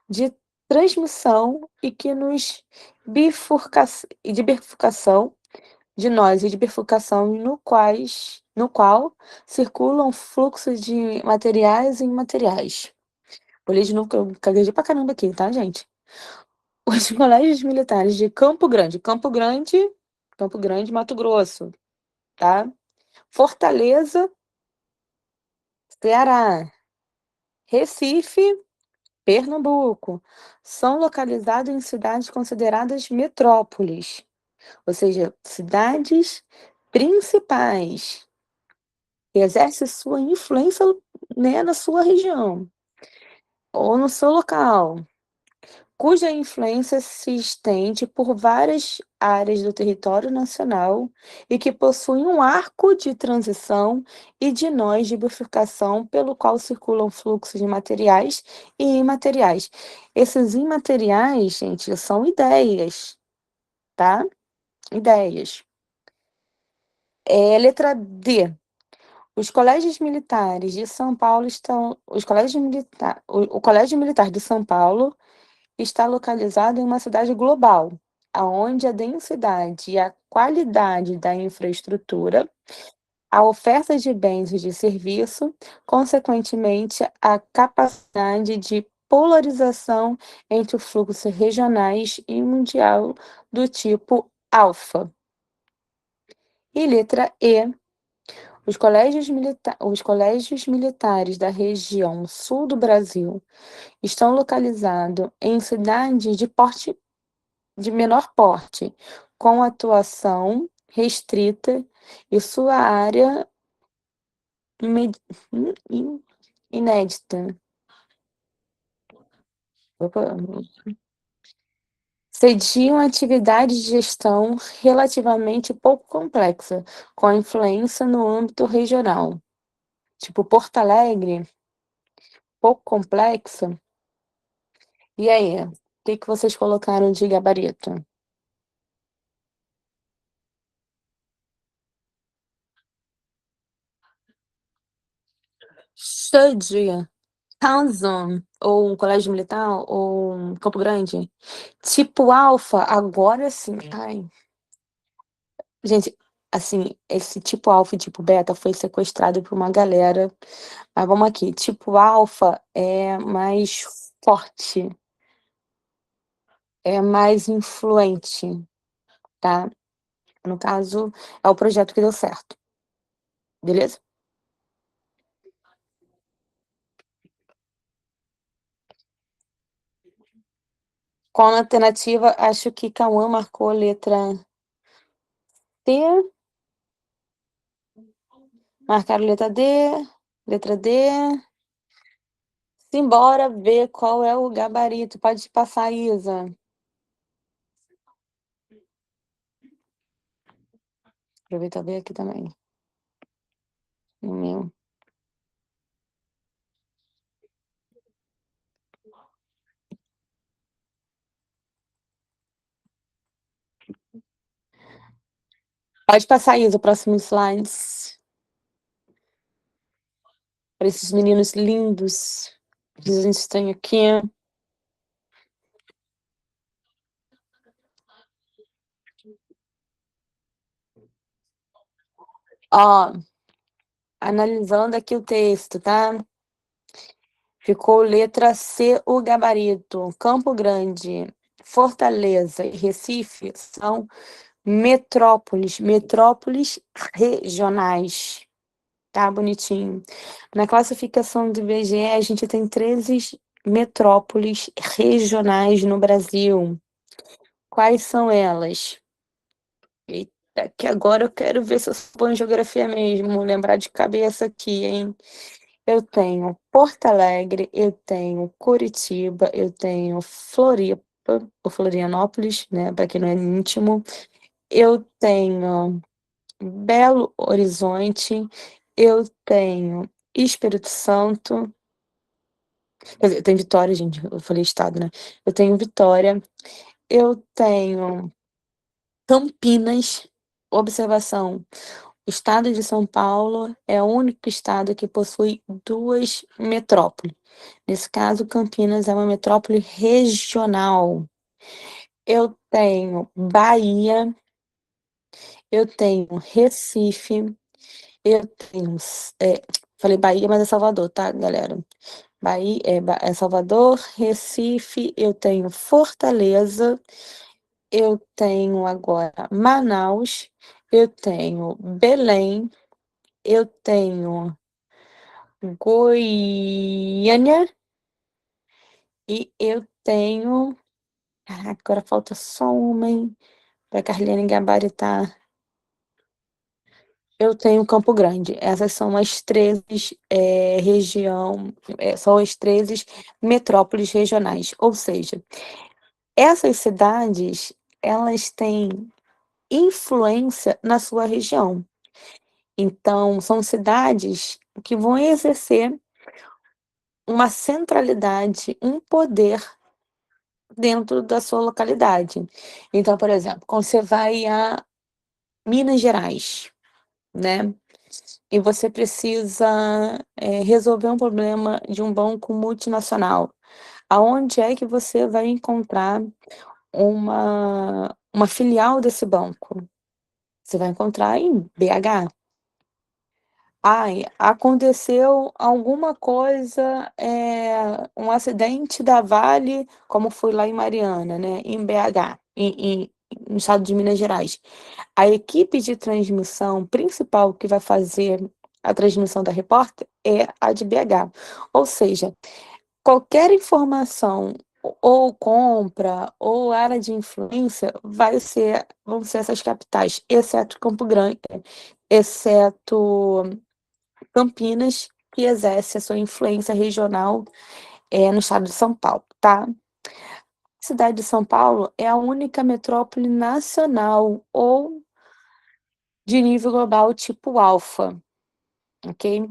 Speaker 1: de transmissão e que nos de bifurcação de nós e de bifurcação no qual circulam fluxos de materiais e imateriais. Vou ler de novo que eu gaguejei pra caramba aqui, tá, gente? Os colégios militares de Campo Grande, Mato Grosso, tá? Fortaleza, Ceará, Recife, Pernambuco, são localizados em cidades consideradas metrópoles, ou seja, cidades principais. Exerce sua influência, né, na sua região ou no seu local. cuja influência se estende por várias áreas do território nacional e que possui um arco de transição e de nós de bifurcação pelo qual circulam fluxos de materiais e imateriais. Esses imateriais, gente, são ideias, tá? Ideias. Letra D. Os colégios militares de São Paulo estão. O Colégio Militar de São Paulo está localizado em uma cidade global, aonde a densidade e a qualidade da infraestrutura, a oferta de bens e de serviço, consequentemente, a capacidade de polarização entre os fluxos regionais e mundial do tipo alfa. E letra E. Os colégios militares da região sul do Brasil estão localizados em cidades de menor porte, com atuação restrita e sua área inédita. Opa. Sediam atividades de gestão relativamente pouco complexa, com influência no âmbito regional. Tipo Porto Alegre, pouco complexa. E aí, o que vocês colocaram de gabarito? Studia, Townsend, ou um colégio militar, ou um Campo Grande. Tipo alfa, agora sim. Ai, gente, assim, esse tipo alfa e tipo beta foi sequestrado por uma galera. Mas vamos aqui, tipo alfa é mais forte, é mais influente, tá? No caso, é o projeto que deu certo, beleza? Com a alternativa, acho que Cauã marcou letra T, marcaram letra D, letra D. Simbora ver qual é o gabarito. Pode passar, Isa. Aproveita ver aqui também. No meu. Pode passar, Isa, o próximo slides. Para esses meninos lindos. Que a gente tem aqui. Ó, analisando aqui o texto, tá? Ficou letra C, o gabarito. Campo Grande, Fortaleza e Recife são metrópoles regionais. Tá bonitinho. Na classificação do IBGE, a gente tem 13 metrópoles regionais no Brasil. Quais são elas? Eita, que agora eu quero ver se eu sou boa em geografia mesmo, lembrar de cabeça aqui, hein? Eu tenho Porto Alegre, eu tenho Curitiba, eu tenho Floripa, ou Florianópolis, né, para quem não é íntimo. Eu tenho Belo Horizonte, eu tenho Espírito Santo, quer dizer, eu tenho Vitória, gente, eu falei estado, né? Eu tenho Vitória, eu tenho Campinas. Observação: o estado de São Paulo é o único estado que possui 2 metrópoles. Nesse caso, Campinas é uma metrópole regional. Eu tenho Bahia, eu tenho Recife, eu tenho, falei Bahia, mas é Salvador, tá, galera? Bahia é Salvador, Recife, eu tenho Fortaleza, eu tenho agora Manaus, eu tenho Belém, eu tenho Goiânia e eu tenho. Caraca, agora falta só uma, hein? Para Carliane gabaritar. Eu tenho Campo Grande. Essas são as 13 são as 13 metrópoles regionais. Ou seja, Essas cidades, elas têm influência na sua região. Então, são cidades que vão exercer uma centralidade, um poder dentro da sua localidade. Então, por exemplo, quando você vai a Minas Gerais, né, e você precisa, resolver um problema de um banco multinacional, aonde é que você vai encontrar uma filial desse banco? Você vai encontrar em BH. Ai, aconteceu alguma coisa, um acidente da Vale, como foi lá em Mariana, né, em BH, no estado de Minas Gerais. A equipe de transmissão principal que vai fazer a transmissão da repórter é a de BH. Ou seja, qualquer informação ou compra ou área de influência vão ser essas capitais, exceto Campo Grande, exceto Campinas, que exerce a sua influência regional, no estado de São Paulo, tá. A cidade de São Paulo é a única metrópole nacional ou de nível global tipo alfa, ok.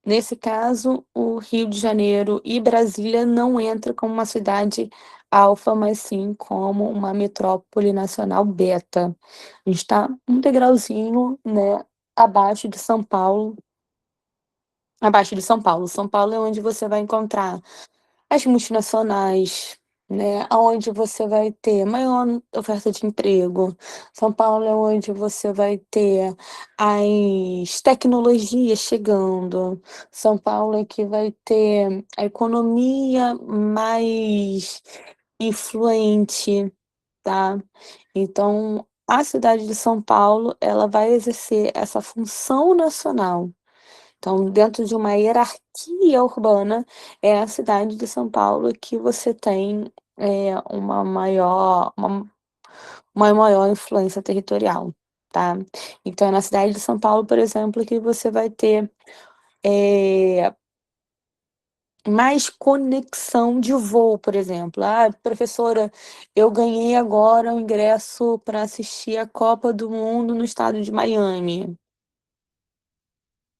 Speaker 1: Nesse caso, o Rio de Janeiro e Brasília não entra como uma cidade alfa, mas sim como uma metrópole nacional beta. A gente está um degrauzinho, né, abaixo de São Paulo. Abaixo de São Paulo. São Paulo é onde você vai encontrar as multinacionais, né, aonde você vai ter maior oferta de emprego. São Paulo é onde você vai ter as tecnologias chegando. São Paulo é que vai ter a economia mais influente, tá. Então, a cidade de São Paulo, ela vai exercer essa função nacional. Então, dentro de uma hierarquia urbana, é a cidade de São Paulo que você tem, uma maior influência territorial, tá. Então é na cidade de São Paulo, por exemplo, que você vai ter, eh, mais conexão de voo, por exemplo. "Ah, professora, eu ganhei agora o ingresso para assistir a Copa do Mundo no estado de Miami.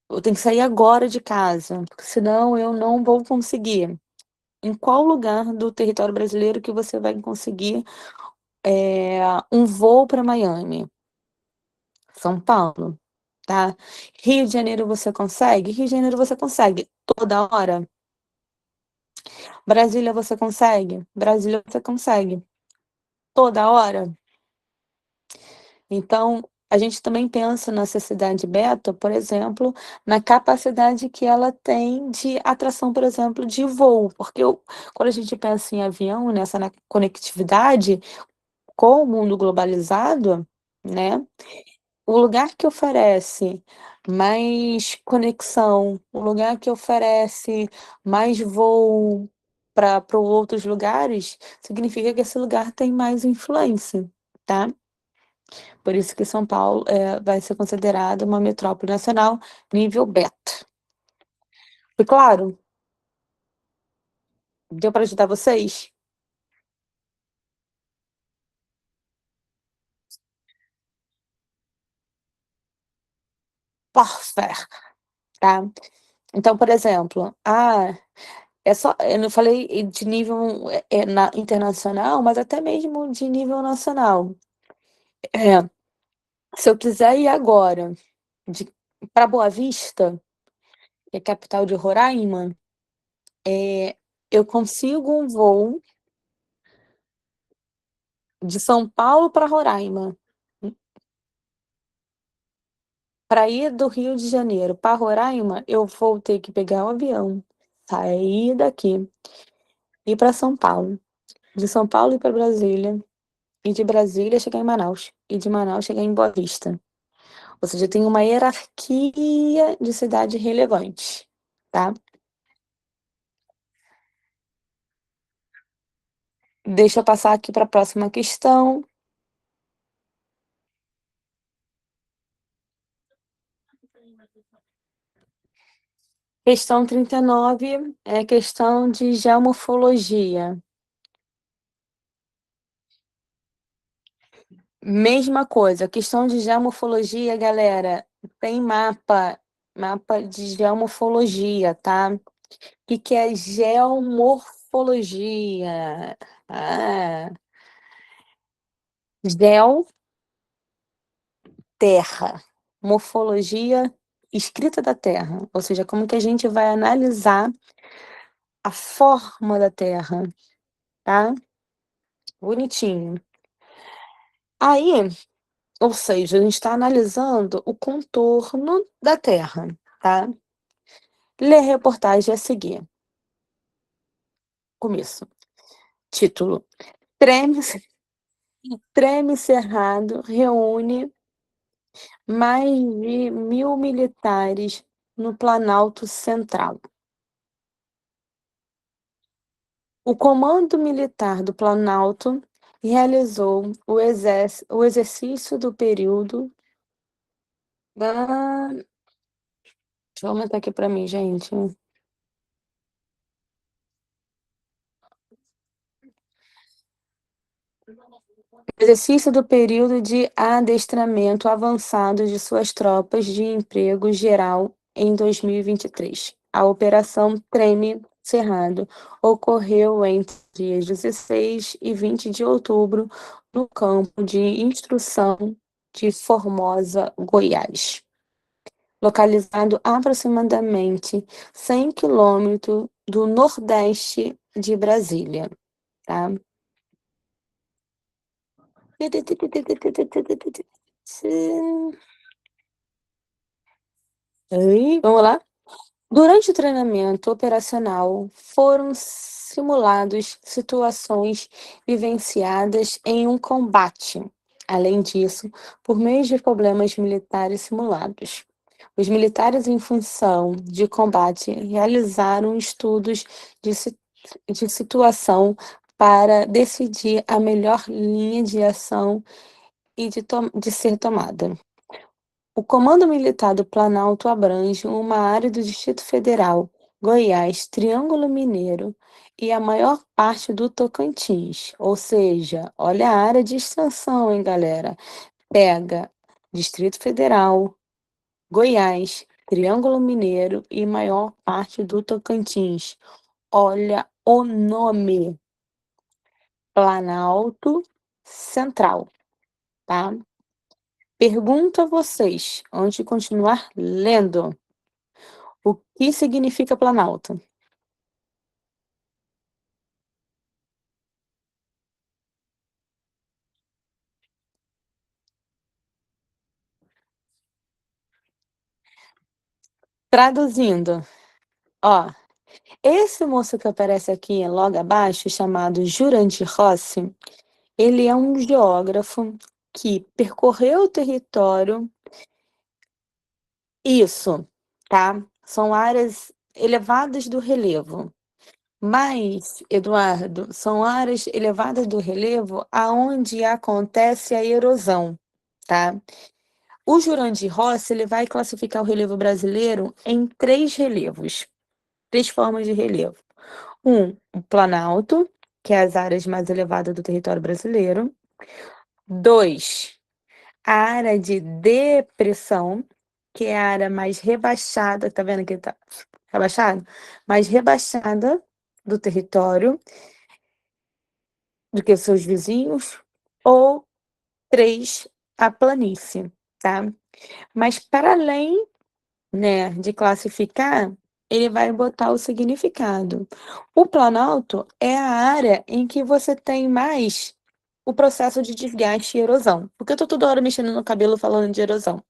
Speaker 1: Eu tenho que sair agora de casa, porque senão eu não vou conseguir". Em qual lugar do território brasileiro que você vai conseguir, um voo para Miami? São Paulo, tá. Rio de Janeiro você consegue? Rio de Janeiro você consegue toda hora. Brasília você consegue? Brasília você consegue toda hora. Então, a gente também pensa nessa cidade beta, por exemplo, na capacidade que ela tem de atração, por exemplo, de voo, porque quando a gente pensa em avião, nessa na conectividade com o mundo globalizado, né, o lugar que oferece mais conexão, o lugar que oferece mais voo para outros lugares, significa que esse lugar tem mais influência, tá. Por isso que São Paulo, vai ser considerada uma metrópole nacional nível beta. Foi claro? Deu para ajudar vocês? Perfect, tá. Então, por exemplo, eu não falei de nível, internacional, mas até mesmo de nível nacional. É, se eu quiser ir agora de pra Boa Vista, que é capital de Roraima, eu consigo um voo de São Paulo para Roraima. Para ir do Rio de Janeiro para Roraima, eu vou ter que pegar um avião, sair daqui, ir para São Paulo, de São Paulo ir para Brasília, e de Brasília chegar em Manaus, e de Manaus chegar em Boa Vista. Ou seja, tem uma hierarquia de cidade relevante, tá. Deixa eu passar aqui para a próxima questão. Questão 39 é questão de geomorfologia. Mesma coisa, questão de geomorfologia, galera, tem mapa de geomorfologia, tá? O que que é geomorfologia? Ah, geo, terra, morfologia, escrita da terra, ou seja, como que a gente vai analisar a forma da terra, tá? Bonitinho. Aí, ou seja, a gente está analisando o contorno da terra, tá? Lê a reportagem a seguir. Começo. Título: Treme, Treme Cerrado reúne mais de 1.000 militares no Planalto Central. O Comando Militar do Planalto realizou o exercício do período da. Deixa eu aumentar aqui para mim, gente. Exercício do período de adestramento avançado de suas tropas de emprego geral em 2023. A Operação Treme Cerrado ocorreu entre dias 16 e 20 de outubro no campo de instrução de Formosa, Goiás, localizado aproximadamente 100 quilômetros do nordeste de Brasília, tá? Vamos lá? Durante o treinamento operacional, foram simulados situações vivenciadas em um combate. Além disso, por meio de problemas militares simulados, os militares em função de combate realizaram estudos de, de situação para decidir a melhor linha de ação e de ser tomada. O Comando Militar do Planalto abrange uma área do Distrito Federal, Goiás, Triângulo Mineiro e a maior parte do Tocantins. Ou seja, olha a área de extensão, hein, galera? Pega Distrito Federal, Goiás, Triângulo Mineiro e maior parte do Tocantins. Olha o nome, Planalto Central, tá? Pergunto a vocês, antes de continuar lendo, o que significa Planalto? Traduzindo, ó, esse moço que aparece aqui logo abaixo, chamado Jurandir Rossi, ele é um geógrafo que percorreu o território. Isso, tá? São áreas elevadas do relevo. Mas, Eduardo, são áreas elevadas do relevo aonde acontece a erosão, tá? O Jurandir Rossi, ele vai classificar o relevo brasileiro em três relevos, três formas de relevo. O planalto, que é as áreas mais elevadas do território brasileiro. Dois, a área de depressão, que é a área mais rebaixada, tá vendo que tá rebaixado? Mais rebaixada do território do que os seus vizinhos. Ou três, a planície, tá? Mas para além, né, de classificar, ele vai botar o significado. O planalto é a área em que você tem mais o processo de desgaste e erosão. Porque eu tô toda hora mexendo no cabelo falando de erosão.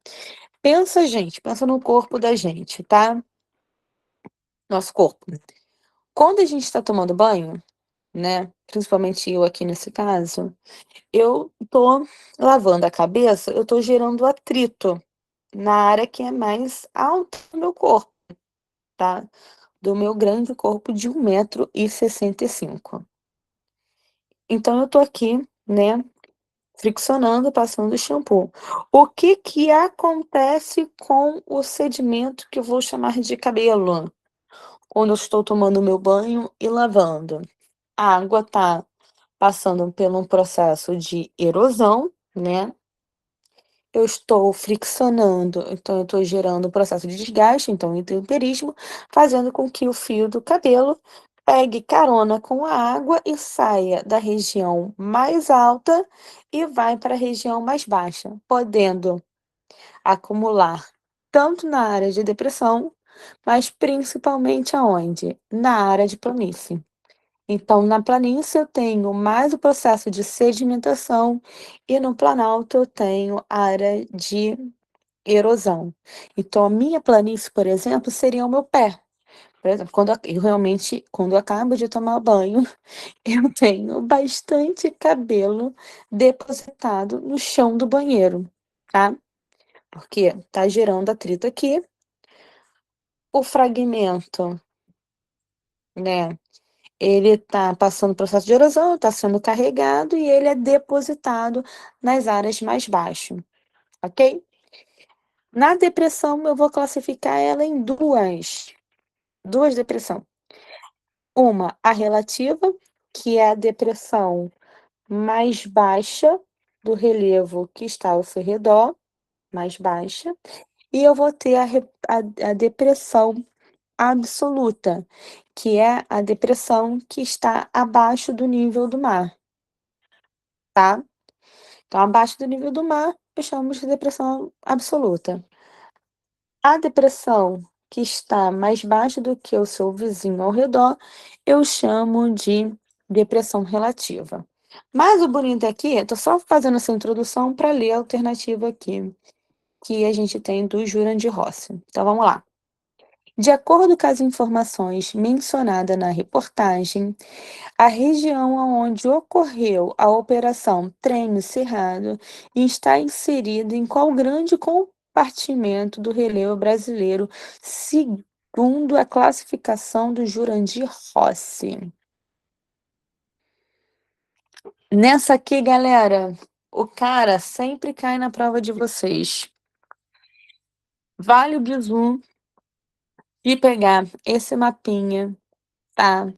Speaker 1: Pensa, gente, pensa no corpo da gente, tá? Nosso corpo. Quando a gente está tomando banho, né, principalmente eu aqui nesse caso, eu tô lavando a cabeça, eu tô gerando atrito na área que é mais alta do meu corpo, tá? Do meu grande corpo de 1,65 m. Então eu tô aqui, né, friccionando, passando shampoo. O que que acontece com o sedimento que eu vou chamar de cabelo? Quando eu estou tomando meu banho e lavando. A água tá passando por um processo de erosão, né? Eu estou friccionando, então eu estou gerando um processo de desgaste, então intemperismo, fazendo com que o fio do cabelo pegue carona com a água e saia da região mais alta e vai para a região mais baixa, podendo acumular tanto na área de depressão, mas principalmente aonde? Na área de planície. Então, na planície eu tenho mais o processo de sedimentação e no planalto eu tenho área de erosão. Então, a minha planície, por exemplo, seria o meu pé. Por exemplo, quando eu acabo de tomar banho, eu tenho bastante cabelo depositado no chão do banheiro, tá? Porque tá gerando atrito aqui, o fragmento, né? Ele tá passando processo de erosão, está sendo carregado e ele é depositado nas áreas mais baixas, ok? Na depressão, eu vou classificar ela em duas depressão. Uma, a relativa, que é a depressão mais baixa do relevo que está ao seu redor, mais baixa, e eu vou ter a depressão absoluta, que é a depressão que está abaixo do nível do mar, tá? Então, abaixo do nível do mar, eu chamo de depressão absoluta. A depressão que está mais baixa do que o seu vizinho ao redor, eu chamo de depressão relativa. Mas o bonito aqui, eu tô só fazendo essa introdução para ler a alternativa aqui, que a gente tem do Jurandir Rossi. Então vamos lá. De acordo com as informações mencionadas na reportagem, a região onde ocorreu a Operação Treme Cerrado está inserida em qual grande compartimento do relevo brasileiro, segundo a classificação do Jurandir Rossi? Nessa aqui, galera, o cara sempre cai na prova de vocês. Vale o bizu de pegar esse mapinha, tá?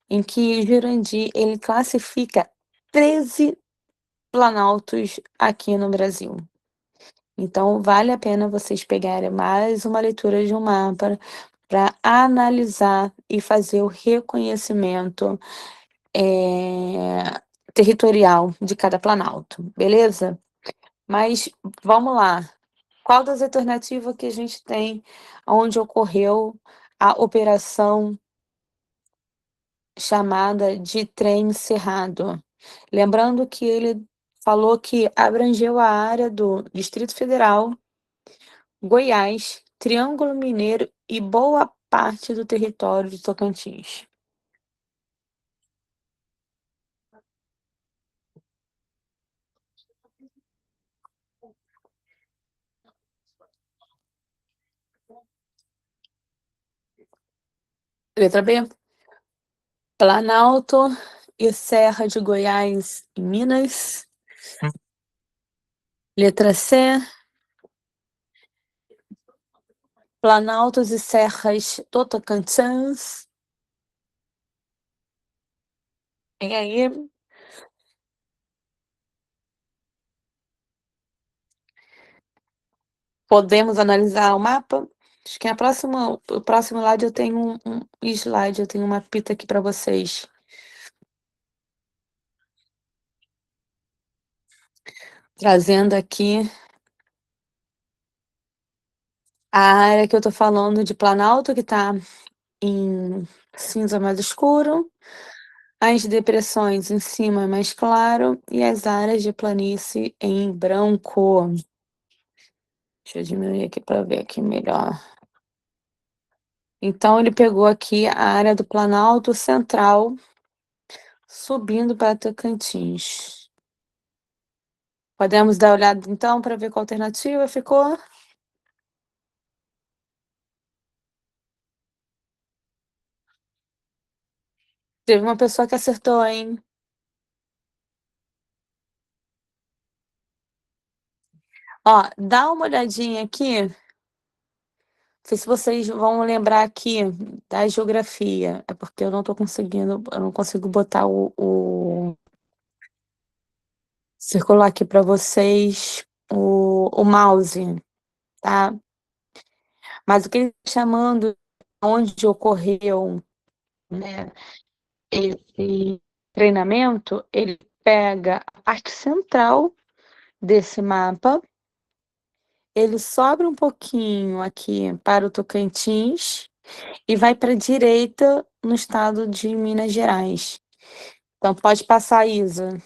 Speaker 1: Em que Jurandir ele classifica 13 planaltos aqui no Brasil. Então, vale a pena vocês pegarem mais uma leitura de um mapa para analisar e fazer o reconhecimento territorial de cada planalto, beleza? Mas vamos lá. Qual das alternativas que a gente tem onde ocorreu a operação chamada de trem cerrado? Lembrando que ele falou que abrangeu a área do Distrito Federal, Goiás, Triângulo Mineiro e boa parte do território de Tocantins. Letra B, Planalto e Serra de Goiás em Minas. Letra C, Planaltos e Serras do Tocantins. E aí, podemos analisar o mapa? Acho que o próximo slide eu tenho um slide, eu tenho uma pita aqui para vocês. Trazendo aqui a área que eu tô falando de Planalto, que tá em cinza mais escuro, as depressões em cima mais claro e as áreas de planície em branco. Deixa eu diminuir aqui para ver aqui melhor. Então ele pegou aqui a área do Planalto Central, subindo para Tocantins. Podemos dar uma olhada então para ver qual alternativa ficou? Teve uma pessoa que acertou, hein? Ó, dá uma olhadinha aqui. Não sei se vocês vão lembrar aqui da geografia. É porque eu não tô conseguindo, eu não consigo botar circular aqui para vocês o mouse, tá? Mas o que ele está chamando onde ocorreu, né, esse treinamento, ele pega a parte central desse mapa, ele sobe um pouquinho aqui para o Tocantins e vai para a direita no estado de Minas Gerais. Então pode passar, Isa.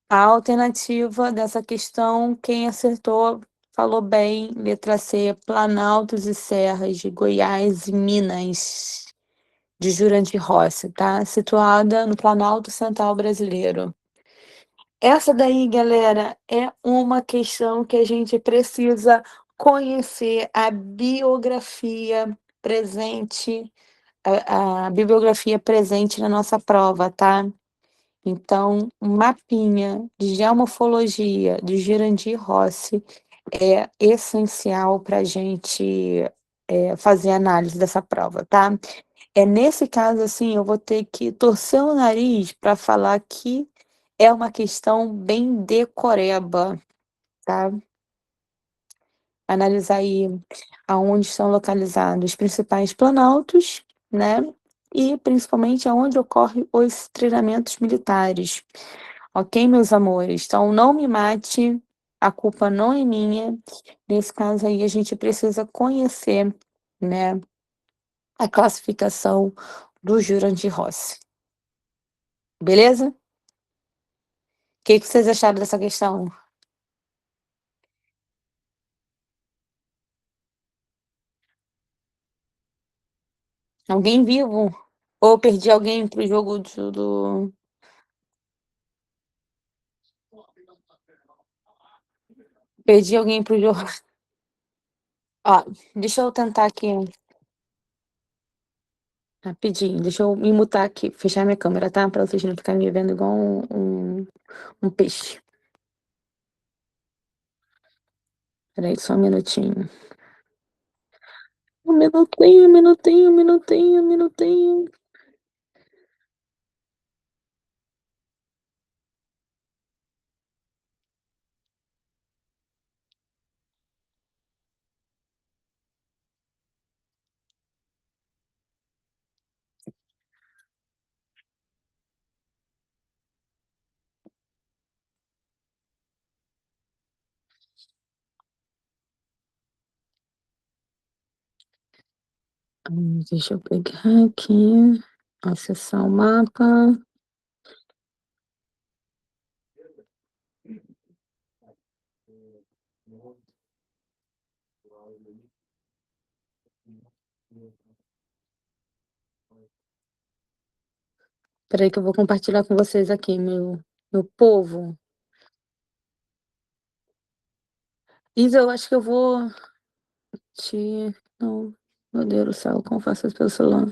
Speaker 1: A alternativa dessa questão, quem acertou falou bem, letra C, Planaltos e Serras de Goiás e Minas, de Jurandir Rossi, tá? Situada no Planalto Central brasileiro. Essa daí, galera, é uma questão que a gente precisa conhecer a biografia presente, a bibliografia presente na nossa prova, tá? Então, um mapinha de geomorfologia de Jurandir Rossi é essencial para a gente fazer análise dessa prova, tá? É nesse caso, assim, eu vou ter que torcer o nariz para falar que é uma questão bem decoreba, tá? Analisar aí aonde estão localizados os principais planaltos, né? E principalmente aonde ocorrem os treinamentos militares. Ok, meus amores? Então não me mate, a culpa não é minha. Nesse caso aí, a gente precisa conhecer, né, a classificação do Jurandir Rossi. Beleza? O que vocês acharam dessa questão? Alguém vivo? Ou perdi alguém pro jogo do... Perdi alguém pro jogo. Ó, deixa eu tentar aqui rapidinho. Deixa eu me mutar aqui, fechar minha câmera, tá? Pra vocês não ficarem me vendo igual um peixe. Peraí, só um minutinho. Um minutinho, um minutinho, um minutinho, um minutinho. Deixa eu pegar aqui. Acessar o mapa. Peraí que eu vou compartilhar com vocês aqui, meu povo. Isa, eu acho que eu vou te... Não, meu Deus do céu, como faço isso pelo celular?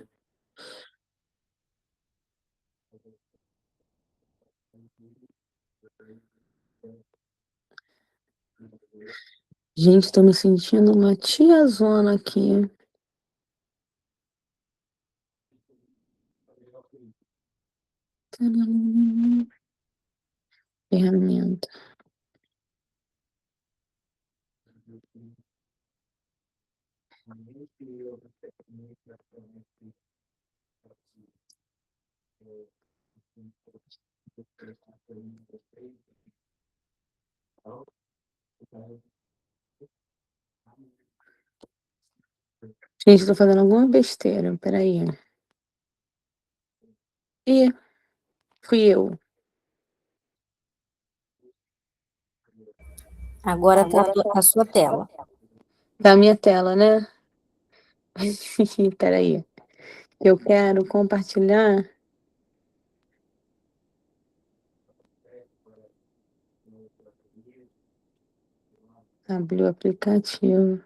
Speaker 1: Gente, tô me sentindo uma tiazona aqui. Ferramenta. Gente, tô fazendo alguma besteira. Peraí. Ih, fui eu.
Speaker 2: Agora tá a sua tela.
Speaker 1: Da minha tela, né? Peraí. Eu quero compartilhar. Abrir o aplicativo.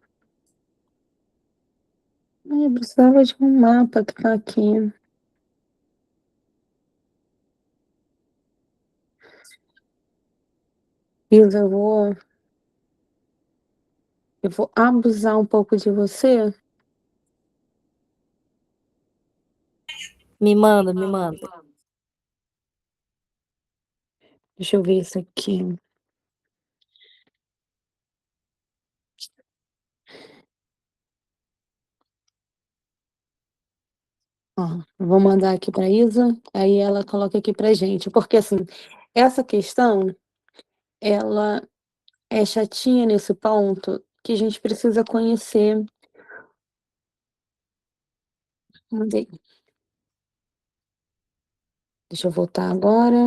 Speaker 1: Ai, eu precisava de um mapa que tá aqui. Isa, eu vou abusar um pouco de você.
Speaker 2: Me manda, me manda.
Speaker 1: Deixa eu ver isso aqui. Ó, vou mandar aqui para Isa, aí ela coloca aqui pra gente, porque assim, essa questão, ela é chatinha nesse ponto, que a gente precisa conhecer. Mandei. Deixa eu voltar agora.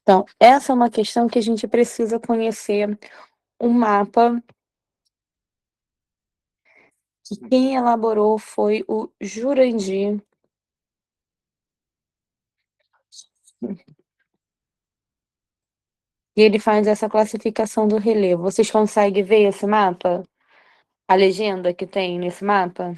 Speaker 1: Então, essa é uma questão que a gente precisa conhecer o mapa, que quem elaborou foi o Jurandir. E ele faz essa classificação do relevo. Vocês conseguem ver esse mapa? A legenda que tem nesse mapa?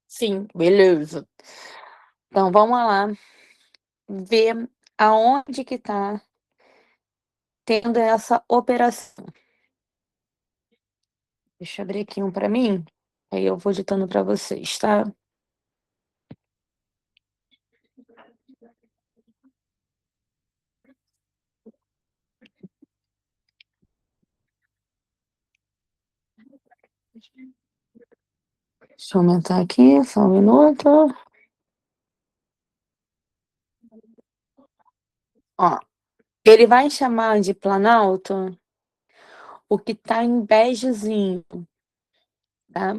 Speaker 1: Sim, beleza. Então vamos lá ver aonde que tá tendo essa operação. Deixa eu abrir aqui um para mim, aí eu vou ditando para vocês, tá? Deixa eu aumentar aqui, só um minuto. Ó, ele vai chamar de Planalto o que tá em begezinho, tá?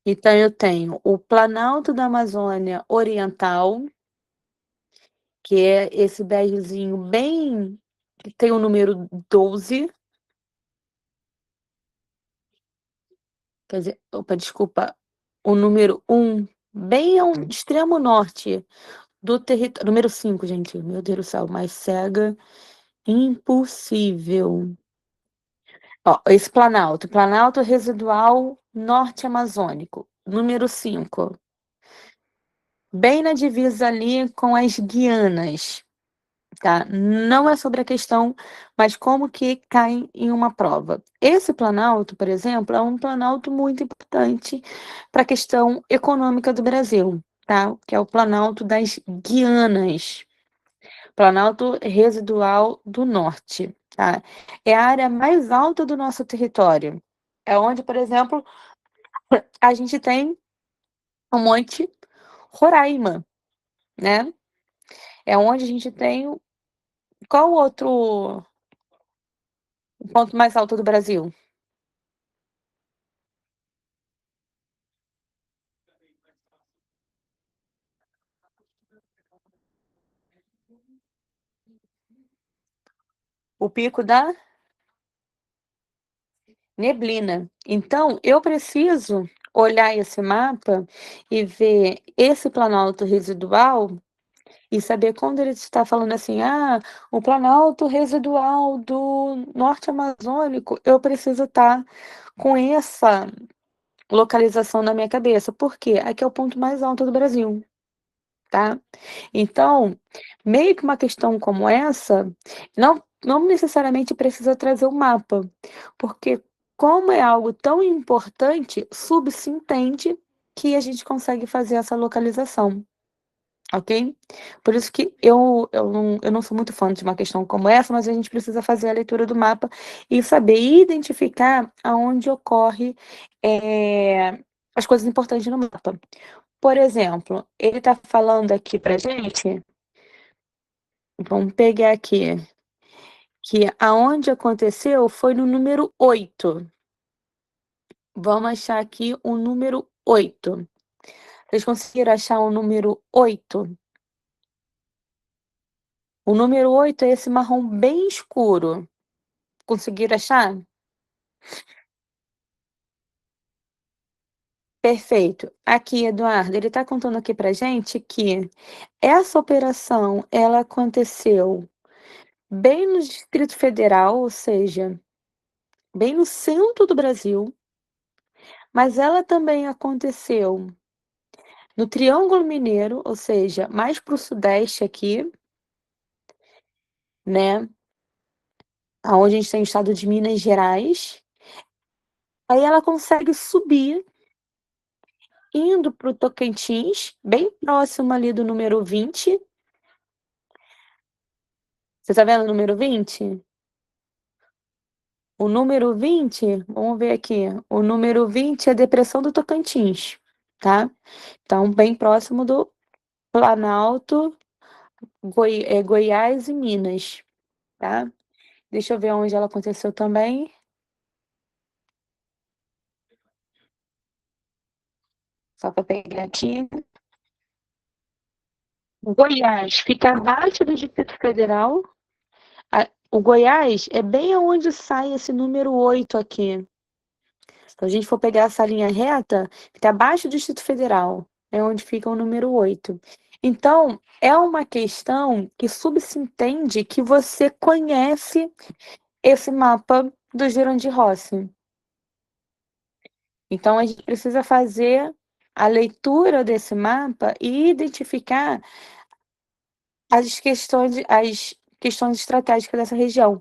Speaker 1: Então eu tenho o Planalto da Amazônia Oriental, que é esse begezinho bem que tem o número 12. Quer dizer, opa, desculpa, o número 1, bem ao extremo norte do território. Número 5, gente, meu Deus do céu, mais cega, impossível. Ó, esse Planalto, Planalto Residual Norte Amazônico, número 5, bem na divisa ali com as Guianas, tá? Não é sobre a questão, mas como que cai em uma prova. Esse planalto, por exemplo, é um planalto muito importante para a questão econômica do Brasil, tá? Que é o Planalto das Guianas, Planalto Residual do Norte, tá? É a área mais alta do nosso território. É onde, por exemplo, a gente tem o Monte Roraima, né? É onde a gente tem qual outro ponto mais alto do Brasil? O pico da neblina. Então, eu preciso olhar esse mapa e ver esse planalto residual e saber quando ele está falando assim, o planalto residual do norte amazônico, eu preciso estar com essa localização na minha cabeça. Por quê? Aqui é o ponto mais alto do Brasil. Tá? Então, meio que uma questão como essa, não necessariamente precisa trazer o mapa, porque como é algo tão importante, subsintende que a gente consegue fazer essa localização, ok? Por isso que eu não sou muito fã de uma questão como essa, mas a gente precisa fazer a leitura do mapa e saber identificar aonde ocorre as coisas importantes no mapa. Por exemplo, ele está falando aqui pra gente, vamos pegar aqui, que aonde aconteceu foi no número 8. Vamos achar aqui o número 8. Vocês conseguiram achar o número 8? O número 8 é esse marrom bem escuro. Conseguiram achar? Perfeito. Aqui, Eduardo, ele está contando aqui pra gente que essa operação, ela aconteceu bem no Distrito Federal, ou seja, bem no centro do Brasil, mas ela também aconteceu no Triângulo Mineiro, ou seja, mais para o sudeste aqui, né? Aonde a gente tem o estado de Minas Gerais. Aí ela consegue subir, indo para o Tocantins, bem próximo ali do número 20. Você tá vendo o número 20? O número 20, vamos ver aqui. O número 20 é a depressão do Tocantins, tá? Então, bem próximo do Planalto, Goiás e Minas, tá? Deixa eu ver onde ela aconteceu também. Só para pegar aqui. Goiás fica abaixo do Distrito Federal. O Goiás é bem aonde sai esse número 8 aqui. Se a gente for pegar essa linha reta, fica abaixo do Distrito Federal, é onde fica o número 8. Então, é uma questão que subsentende que você conhece esse mapa do Jurandir Rossi. Então, a gente precisa fazer a leitura desse mapa e identificar as questões estratégicas dessa região.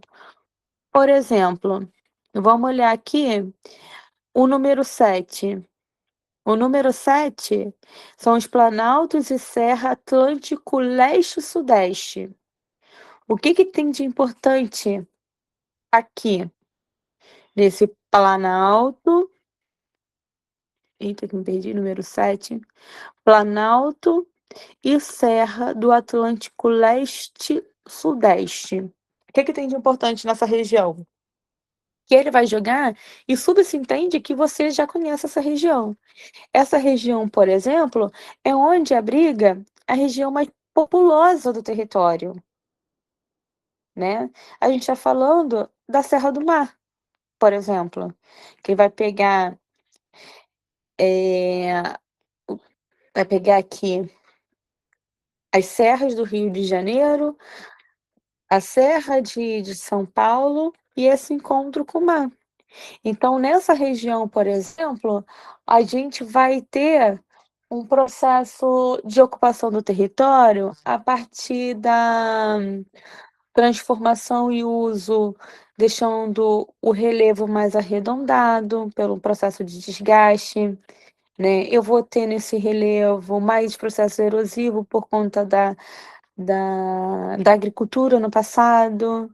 Speaker 1: Por exemplo, vamos olhar aqui o número 7. O número 7 são os planaltos e serra Atlântico Leste e Sudeste. O que que tem de importante aqui nesse planalto? Eita, que me perdi, número 7. Planalto e serra do Atlântico Leste Sudeste. O que que tem de importante nessa região? Que ele vai jogar e subentende que você já conhece essa região. Essa região, por exemplo, é onde abriga a região mais populosa do território, né? A gente está falando da Serra do Mar, por exemplo, que vai pegar aqui as serras do Rio de Janeiro, a Serra de São Paulo e esse encontro com o mar. Então, nessa região, por exemplo, a gente vai ter um processo de ocupação do território a partir da transformação e uso, deixando o relevo mais arredondado pelo processo de desgaste, né? Eu vou ter nesse relevo mais processo erosivo por conta da agricultura no passado,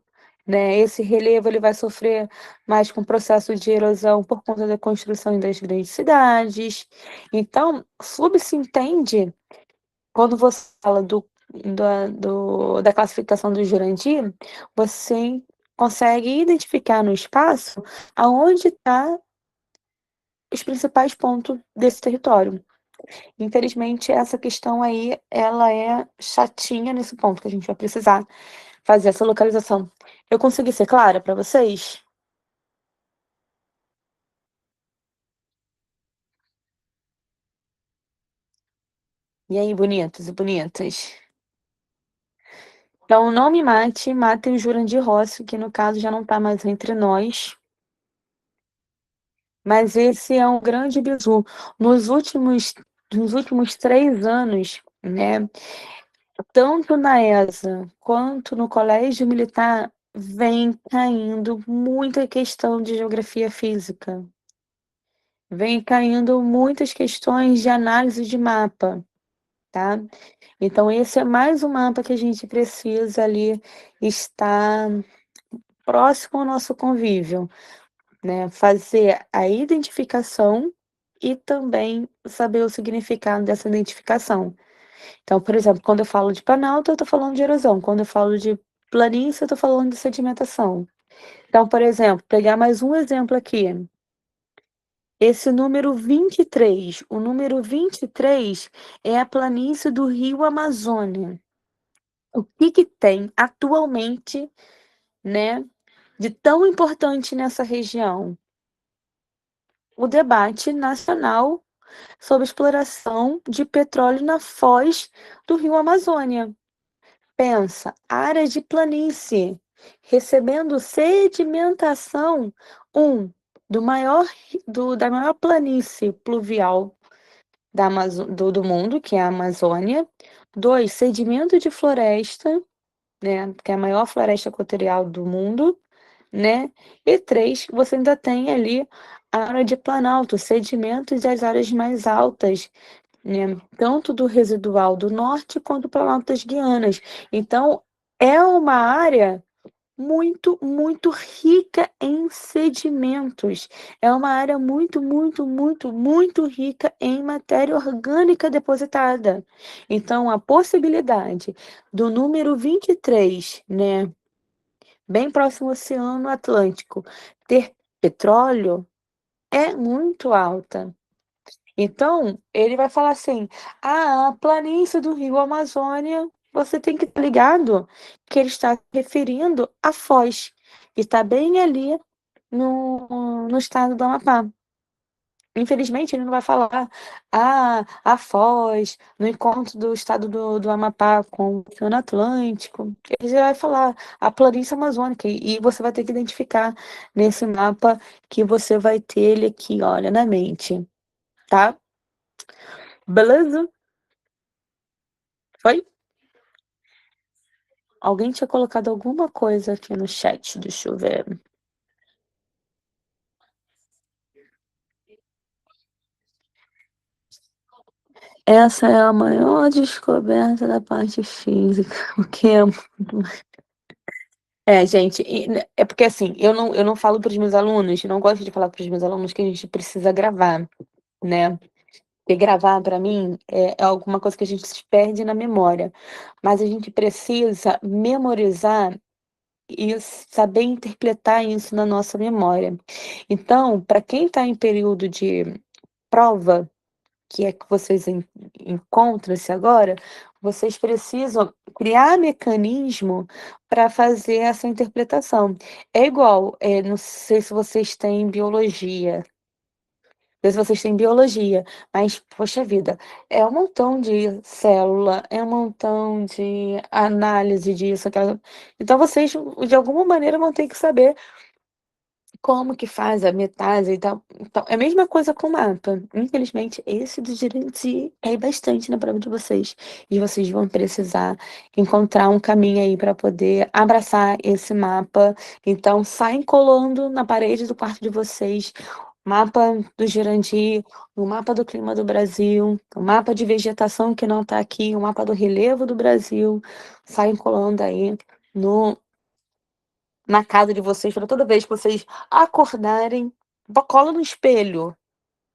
Speaker 1: né? Esse relevo ele vai sofrer mais com o processo de erosão por conta da construção das grandes cidades. Então, se entende, quando você fala da classificação do Jurandir, você consegue identificar no espaço aonde está os principais pontos desse território. Infelizmente, essa questão aí, ela é chatinha nesse ponto, que a gente vai precisar fazer essa localização. Eu consegui ser clara para vocês? E aí, bonitos e bonitas? Então, não me mate, matem o Jurandir Rossi, que no caso já não está mais entre nós. Mas esse é um grande bizu. Nos últimos 3 anos, né, tanto na ESA quanto no Colégio Militar, vem caindo muita questão de geografia física. Vem caindo muitas questões de análise de mapa, tá? Então, esse é mais um mapa que a gente precisa ali estar próximo ao nosso convívio, né? Fazer a identificação e também saber o significado dessa identificação. Então, por exemplo, quando eu falo de planalto, eu estou falando de erosão. Quando eu falo de planície, eu estou falando de sedimentação. Então, por exemplo, pegar mais um exemplo aqui. Esse número 23. O número 23 é a planície do Rio Amazônia. O que que tem atualmente, né, de tão importante nessa região? O debate nacional sobre exploração de petróleo na foz do Rio Amazônia. Pensa, área de planície, recebendo sedimentação, um, da maior planície pluvial do mundo, que é a Amazônia. 2, sedimento de floresta, né, que é a maior floresta equatorial do mundo, né? E 3, você ainda tem ali a área de planalto, sedimentos das áreas mais altas, né? Tanto do residual do norte quanto do planalto das Guianas. Então, é uma área muito, muito rica em sedimentos. É uma área muito, muito, muito, muito rica em matéria orgânica depositada. Então, a possibilidade do número 23, né, bem próximo ao Oceano Atlântico, ter petróleo é muito alta. Então, ele vai falar assim: "Ah, a planície do rio Amazônia", você tem que estar ligado que ele está se referindo a Foz, que está bem ali no estado do Amapá. Infelizmente, ele não vai falar: "Ah, a Foz, no encontro do estado do Amapá com o Oceano Atlântico". Ele já vai falar: "A planície amazônica", e você vai ter que identificar nesse mapa que você vai ter ele aqui, olha, na mente, tá? Beleza? Foi? Alguém tinha colocado alguma coisa aqui no chat, deixa eu ver. Essa é a maior descoberta da parte física, o que é muito. É, gente, é porque assim, eu não falo para os meus alunos, não gosto de falar para os meus alunos que a gente precisa gravar, né? Porque gravar para mim é alguma coisa que a gente se perde na memória, mas a gente precisa memorizar e saber interpretar isso na nossa memória. Então, para quem está em período de prova, que é que vocês encontram-se agora, vocês precisam criar mecanismo para fazer essa interpretação. É igual, não sei se vocês têm biologia, não sei se vocês têm biologia, mas, poxa vida, é um montão de célula, é um montão de análise disso, aquela. Então, vocês, de alguma maneira, vão ter que saber como que faz a metade e tal. Então, é a mesma coisa com o mapa. Infelizmente, esse do Jiranci é bastante na prova de vocês. E vocês vão precisar encontrar um caminho aí para poder abraçar esse mapa. Então, saem colando na parede do quarto de vocês o mapa do Jirandi, o mapa do clima do Brasil, o mapa de vegetação que não está aqui, o mapa do relevo do Brasil. Saem colando aí no na casa de vocês, para toda vez que vocês acordarem, cola no espelho.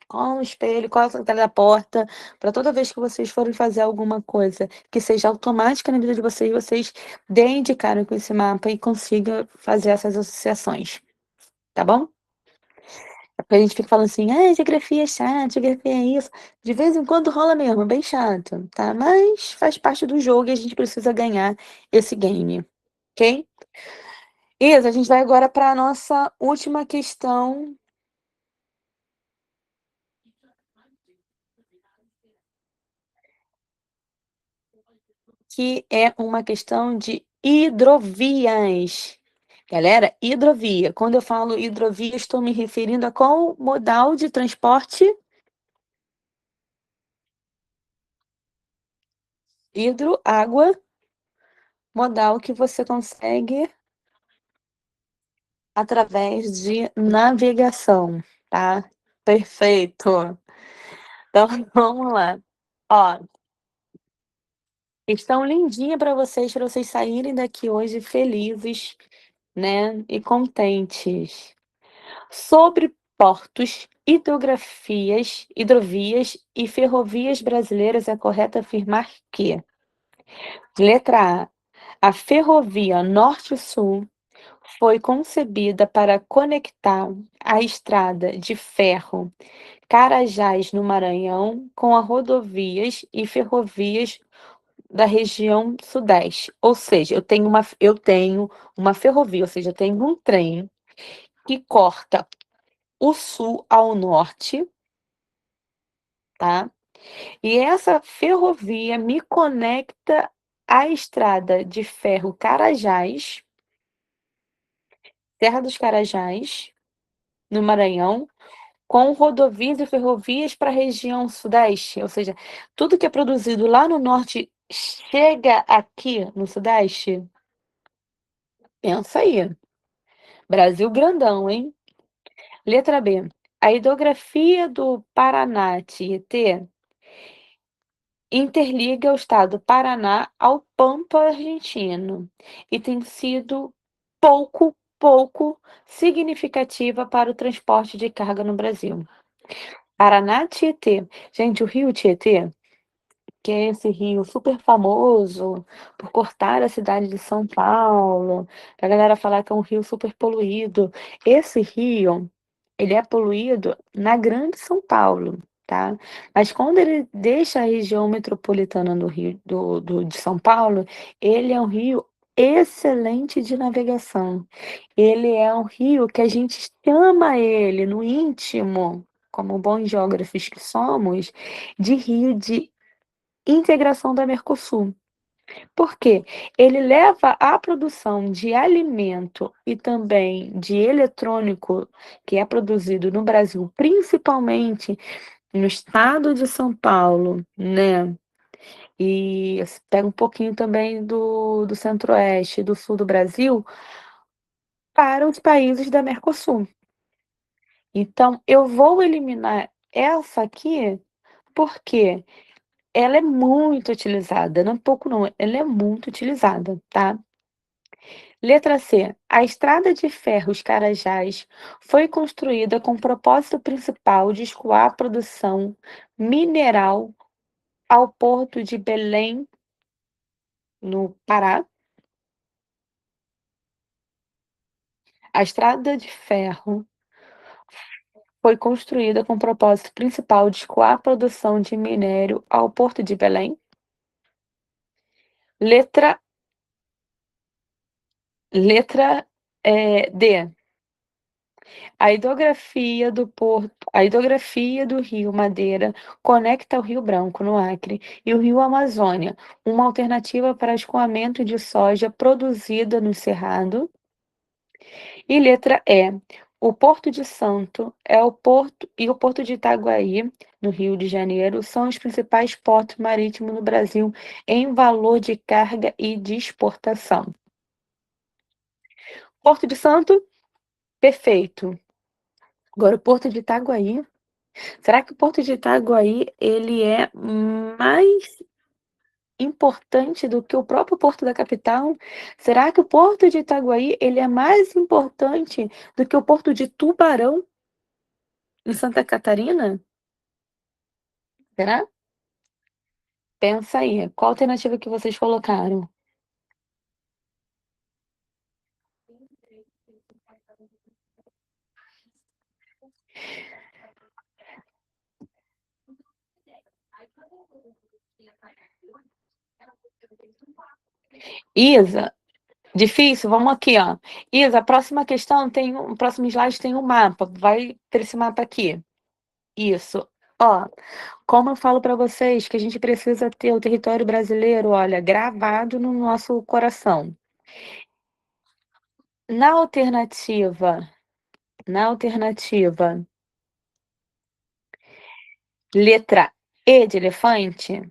Speaker 1: Cola no espelho, cola na entrada da porta, para toda vez que vocês forem fazer alguma coisa que seja automática na vida de vocês, vocês deem de cara com esse mapa e consigam fazer essas associações, tá bom? É porque a gente fica falando assim, ah, geografia é chato, geografia é isso. De vez em quando rola mesmo, bem chato, tá? Mas faz parte do jogo e a gente precisa ganhar esse game, ok? Isa, a gente vai agora para a nossa última questão, que é uma questão de hidrovias. Galera, hidrovia. Quando eu falo hidrovia, estou me referindo a qual modal de transporte? Hidro, água, modal que você consegue através de navegação, tá? Perfeito. Então, vamos lá. Ó, questão lindinha para vocês saírem daqui hoje felizes, né, e contentes. Sobre portos, hidrovias e ferrovias brasileiras, é correto afirmar que: letra A ferrovia Norte-Sul foi concebida para conectar a estrada de ferro Carajás, no Maranhão, com as rodovias e ferrovias da região Sudeste. Ou seja, eu tenho uma ferrovia, ou seja, eu tenho um trem que corta o sul ao norte, tá? E essa ferrovia me conecta à estrada de ferro Carajás, Serra dos Carajás, no Maranhão, com rodovias e ferrovias para a região sudeste, ou seja, tudo que é produzido lá no norte chega aqui no sudeste? Pensa aí. Brasil grandão, hein? Letra B. A hidrografia do Paraná-Tietê interliga o estado do Paraná ao Pampa argentino e tem sido pouco significativa para o transporte de carga no Brasil. Paraná-Tietê. Gente, o rio Tietê, que é esse rio super famoso por cortar a cidade de São Paulo, a galera falar que é um rio super poluído. Esse rio, ele é poluído na Grande São Paulo, tá? Mas quando ele deixa a região metropolitana do Rio de São Paulo, ele é um rio excelente de navegação. Ele é um rio que a gente chama ele no íntimo, como bons geógrafos que somos, de rio de integração da Mercosul. Por quê? Ele leva a produção de alimento e também de eletrônico que é produzido no Brasil, principalmente no estado de São Paulo, né? E pega um pouquinho também do centro-oeste, do sul do Brasil, para os países da Mercosul. Então, eu vou eliminar essa aqui porque ela é muito utilizada, não é pouco não, ela é muito utilizada, tá? Letra C. A estrada de ferros Carajás foi construída com o propósito principal de escoar a produção mineral ao porto de Belém, no Pará. A estrada de ferro foi construída com o propósito principal de escoar a produção de minério ao porto de Belém. Letra, D. A hidrografia do rio Madeira conecta o Rio Branco, no Acre, e o rio Amazônia, uma alternativa para escoamento de soja produzida no Cerrado. E letra E. O Porto de Santo é o porto e o Porto de Itaguaí, no Rio de Janeiro, são os principais portos marítimos no Brasil em valor de carga e de exportação. Porto de Santo, perfeito. Agora, o Porto de Itaguaí. Será que o Porto de Itaguaí ele é mais importante do que o próprio Porto da capital? Será que o Porto de Itaguaí ele é mais importante do que o Porto de Tubarão, em Santa Catarina? Será? Pensa aí, qual alternativa que vocês colocaram? Isa, difícil? Vamos aqui, ó. Isa, a próxima questão tem o próximo slide tem um mapa. Vai ter esse mapa aqui. Isso. Ó, como eu falo para vocês que a gente precisa ter o território brasileiro, olha, gravado no nosso coração. Na alternativa, letra E de elefante,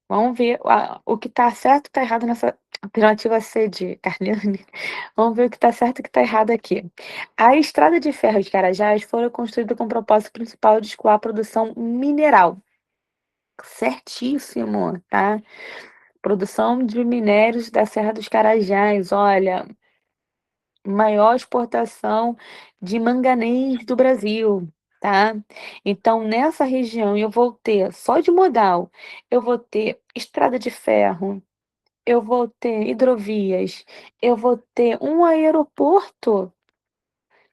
Speaker 1: vamos ver o que está certo e está errado nessa alternativa C de Carliane. Vamos ver o que está certo e o que está errado aqui. A estrada de ferro de Carajás foi construída com o propósito principal de escoar a produção mineral. Certíssimo, tá? Produção de minérios da Serra dos Carajás, olha, maior exportação de manganês do Brasil, tá? Então, nessa região, eu vou ter, só de modal, eu vou ter estrada de ferro, eu vou ter hidrovias, eu vou ter um aeroporto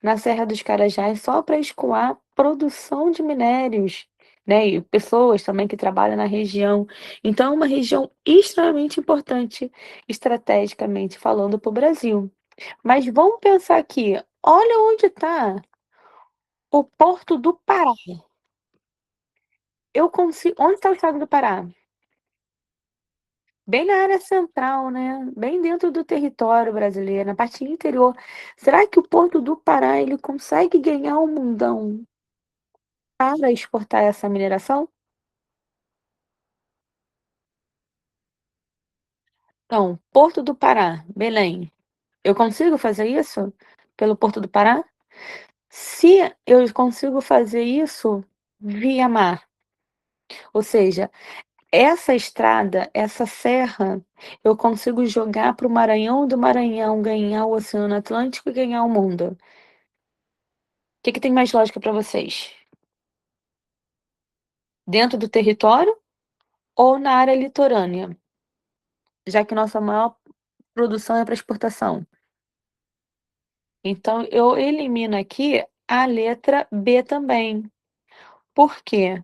Speaker 1: na Serra dos Carajás só para escoar produção de minérios, né? E pessoas também que trabalham na região. Então, é uma região extremamente importante, estrategicamente falando, para o Brasil. Mas vamos pensar aqui, olha onde está o Porto do Pará. Eu consigo. Onde está o estado do Pará? Bem na área central, né? Bem dentro do território brasileiro, na parte interior. Será que o Porto do Pará ele consegue ganhar o mundão? para exportar essa mineração? Então, Porto do Pará, Belém, eu consigo fazer isso pelo Porto do Pará? Se eu consigo fazer isso via mar, ou seja, essa estrada, essa serra, eu consigo jogar para o Maranhão, do Maranhão ganhar o Oceano Atlântico e ganhar o mundo. Que tem mais lógica para vocês? Dentro do território ou na área litorânea? Já que nossa maior produção é para exportação. Então, eu elimino aqui a letra B também. Por quê?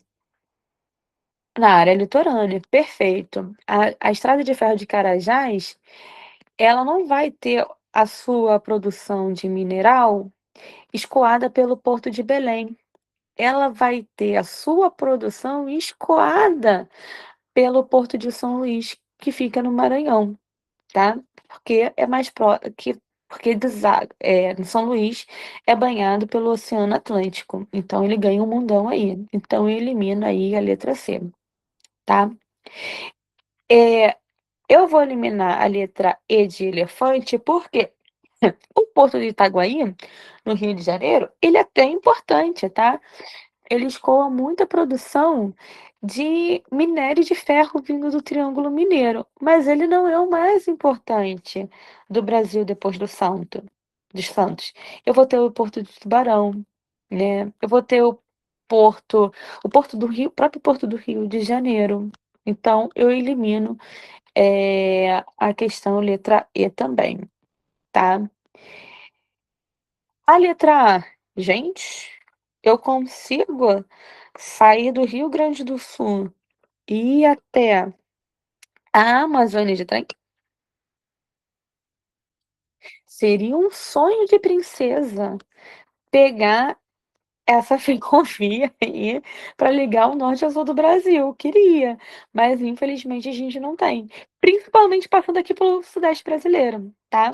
Speaker 1: Na área litorânea, perfeito. A estrada de ferro de Carajás, ela não vai ter a sua produção de mineral escoada pelo Porto de Belém. Ela vai ter a sua produção escoada pelo Porto de São Luís, que fica no Maranhão, tá? Porque é mais porque São Luís é banhado pelo Oceano Atlântico, então ele ganha um mundão aí. Então eu elimino aí a letra C, tá? É, eu vou eliminar a letra E de elefante porque o Porto de Itaguaí, no Rio de Janeiro, ele é até importante, tá? Ele escoa muita produção de minério de ferro vindo do Triângulo Mineiro, mas ele não é o mais importante do Brasil depois dos Santos. Eu vou ter o Porto de Tubarão, né? Eu vou ter Porto, o Porto do Rio, o próprio Porto do Rio de Janeiro. Então, eu elimino a questão letra E também, tá? A letra A, gente, eu consigo sair do Rio Grande do Sul e ir até a Amazônia de trem? Seria um sonho de princesa pegar essa ferrovia aí para ligar o norte ao sul do Brasil. Queria, mas infelizmente a gente não tem. Principalmente passando aqui pelo Sudeste brasileiro, tá?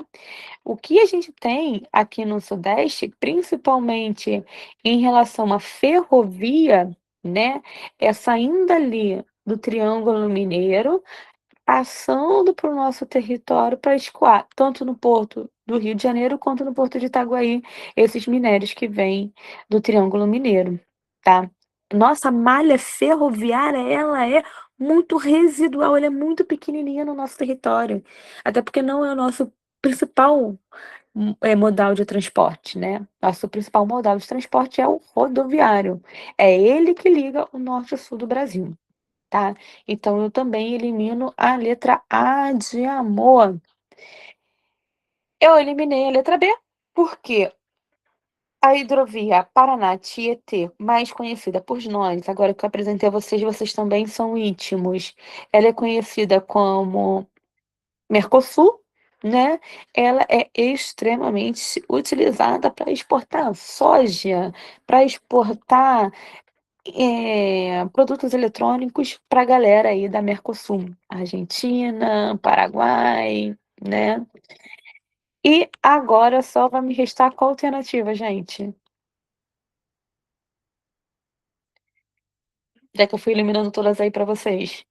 Speaker 1: O que a gente tem aqui no Sudeste, principalmente em relação à ferrovia, né, é saindo ali do Triângulo Mineiro, passando para o nosso território para escoar, tanto no Porto do Rio de Janeiro quanto no Porto de Itaguaí, esses minérios que vêm do Triângulo Mineiro, tá? Nossa malha ferroviária, ela é muito residual, ela é muito pequenininha no nosso território, até porque não é o nosso principal modal de transporte, né? Nosso principal modal de transporte é o rodoviário. É ele que liga o norte e o sul do Brasil, tá? Então eu também elimino a letra A de amor. Eu eliminei a letra B, porque a hidrovia Paraná-Tietê, mais conhecida por nós, agora que eu apresentei a vocês, vocês também são íntimos. Ela é conhecida como Mercosul, né? Ela é extremamente utilizada para exportar soja, para exportar produtos eletrônicos para a galera aí da Mercosul, Argentina, Paraguai, né? E agora só vai me restar qual alternativa, gente? Já que eu fui eliminando todas aí para vocês.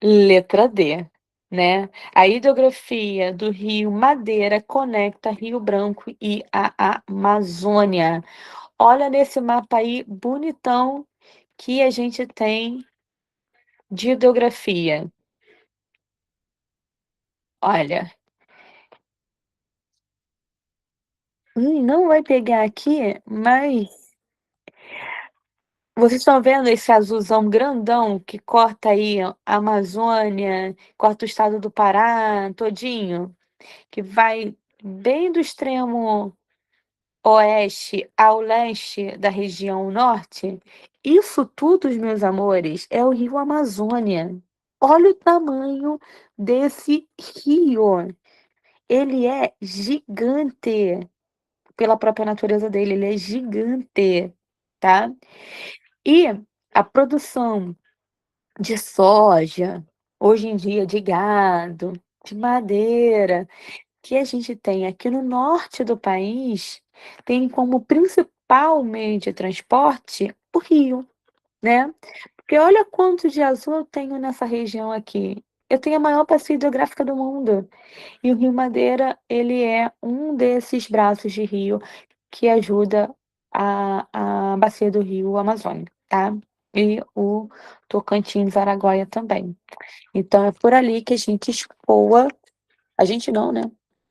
Speaker 1: Letra D, né? A hidrografia do Rio Madeira conecta Rio Branco e a Amazônia. Olha nesse mapa aí bonitão que a gente tem de hidrografia. Olha, não vai pegar aqui, mas vocês estão vendo esse azulzão grandão que corta aí a Amazônia, corta o estado do Pará todinho, que vai bem do extremo oeste ao leste da região norte? Isso tudo, meus amores, é o rio Amazônia. Olha o tamanho desse rio. Ele é gigante. Pela própria natureza dele, ele é gigante, tá? E a produção de soja, hoje em dia de gado, de madeira, que a gente tem aqui no norte do país, tem como principal meio de transporte, o rio, né. Porque olha quanto de azul eu tenho nessa região aqui. Eu tenho a maior bacia hidrográfica do mundo, e o Rio Madeira, ele é um desses braços de rio que ajuda a bacia do Rio Amazônia, tá. E o Tocantins, Araguaia também. Então é por ali que a gente escoa, a gente não, né,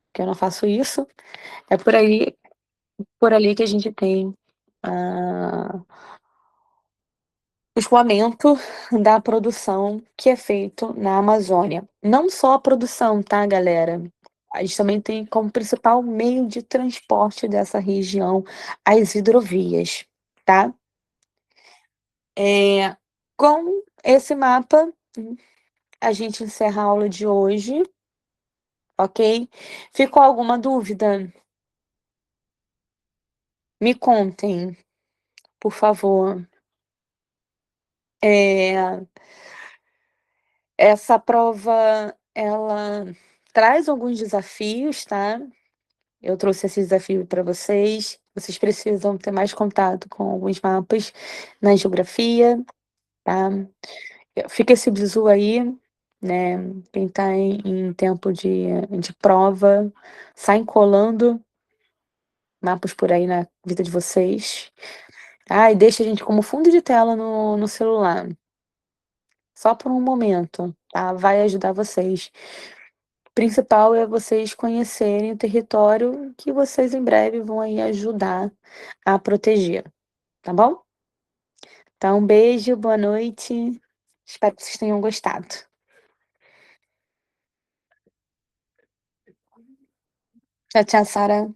Speaker 1: porque eu não faço isso, é por ali que a gente tem, ah, o escoamento da produção que é feito na Amazônia. Não só a produção, tá, galera? A gente também tem como principal meio de transporte dessa região as hidrovias, tá? Com esse mapa, a gente encerra a aula de hoje, ok? Ficou alguma dúvida? Me contem, por favor. Eh, Essa prova, ela traz alguns desafios, tá? Eu trouxe esse desafio para vocês. Vocês precisam ter mais contato com alguns mapas na geografia, tá? Fica esse bizu aí, né? Quem está em tempo de prova, saem colando mapas por aí na vida de vocês. Ah, e deixa a gente como fundo de tela no celular, só por um momento, tá? Vai ajudar vocês. O principal é vocês conhecerem o território que vocês em breve vão aí ajudar a proteger, tá bom? Então, um beijo, boa noite. Espero que vocês tenham gostado. Tchau, tchau, Sara.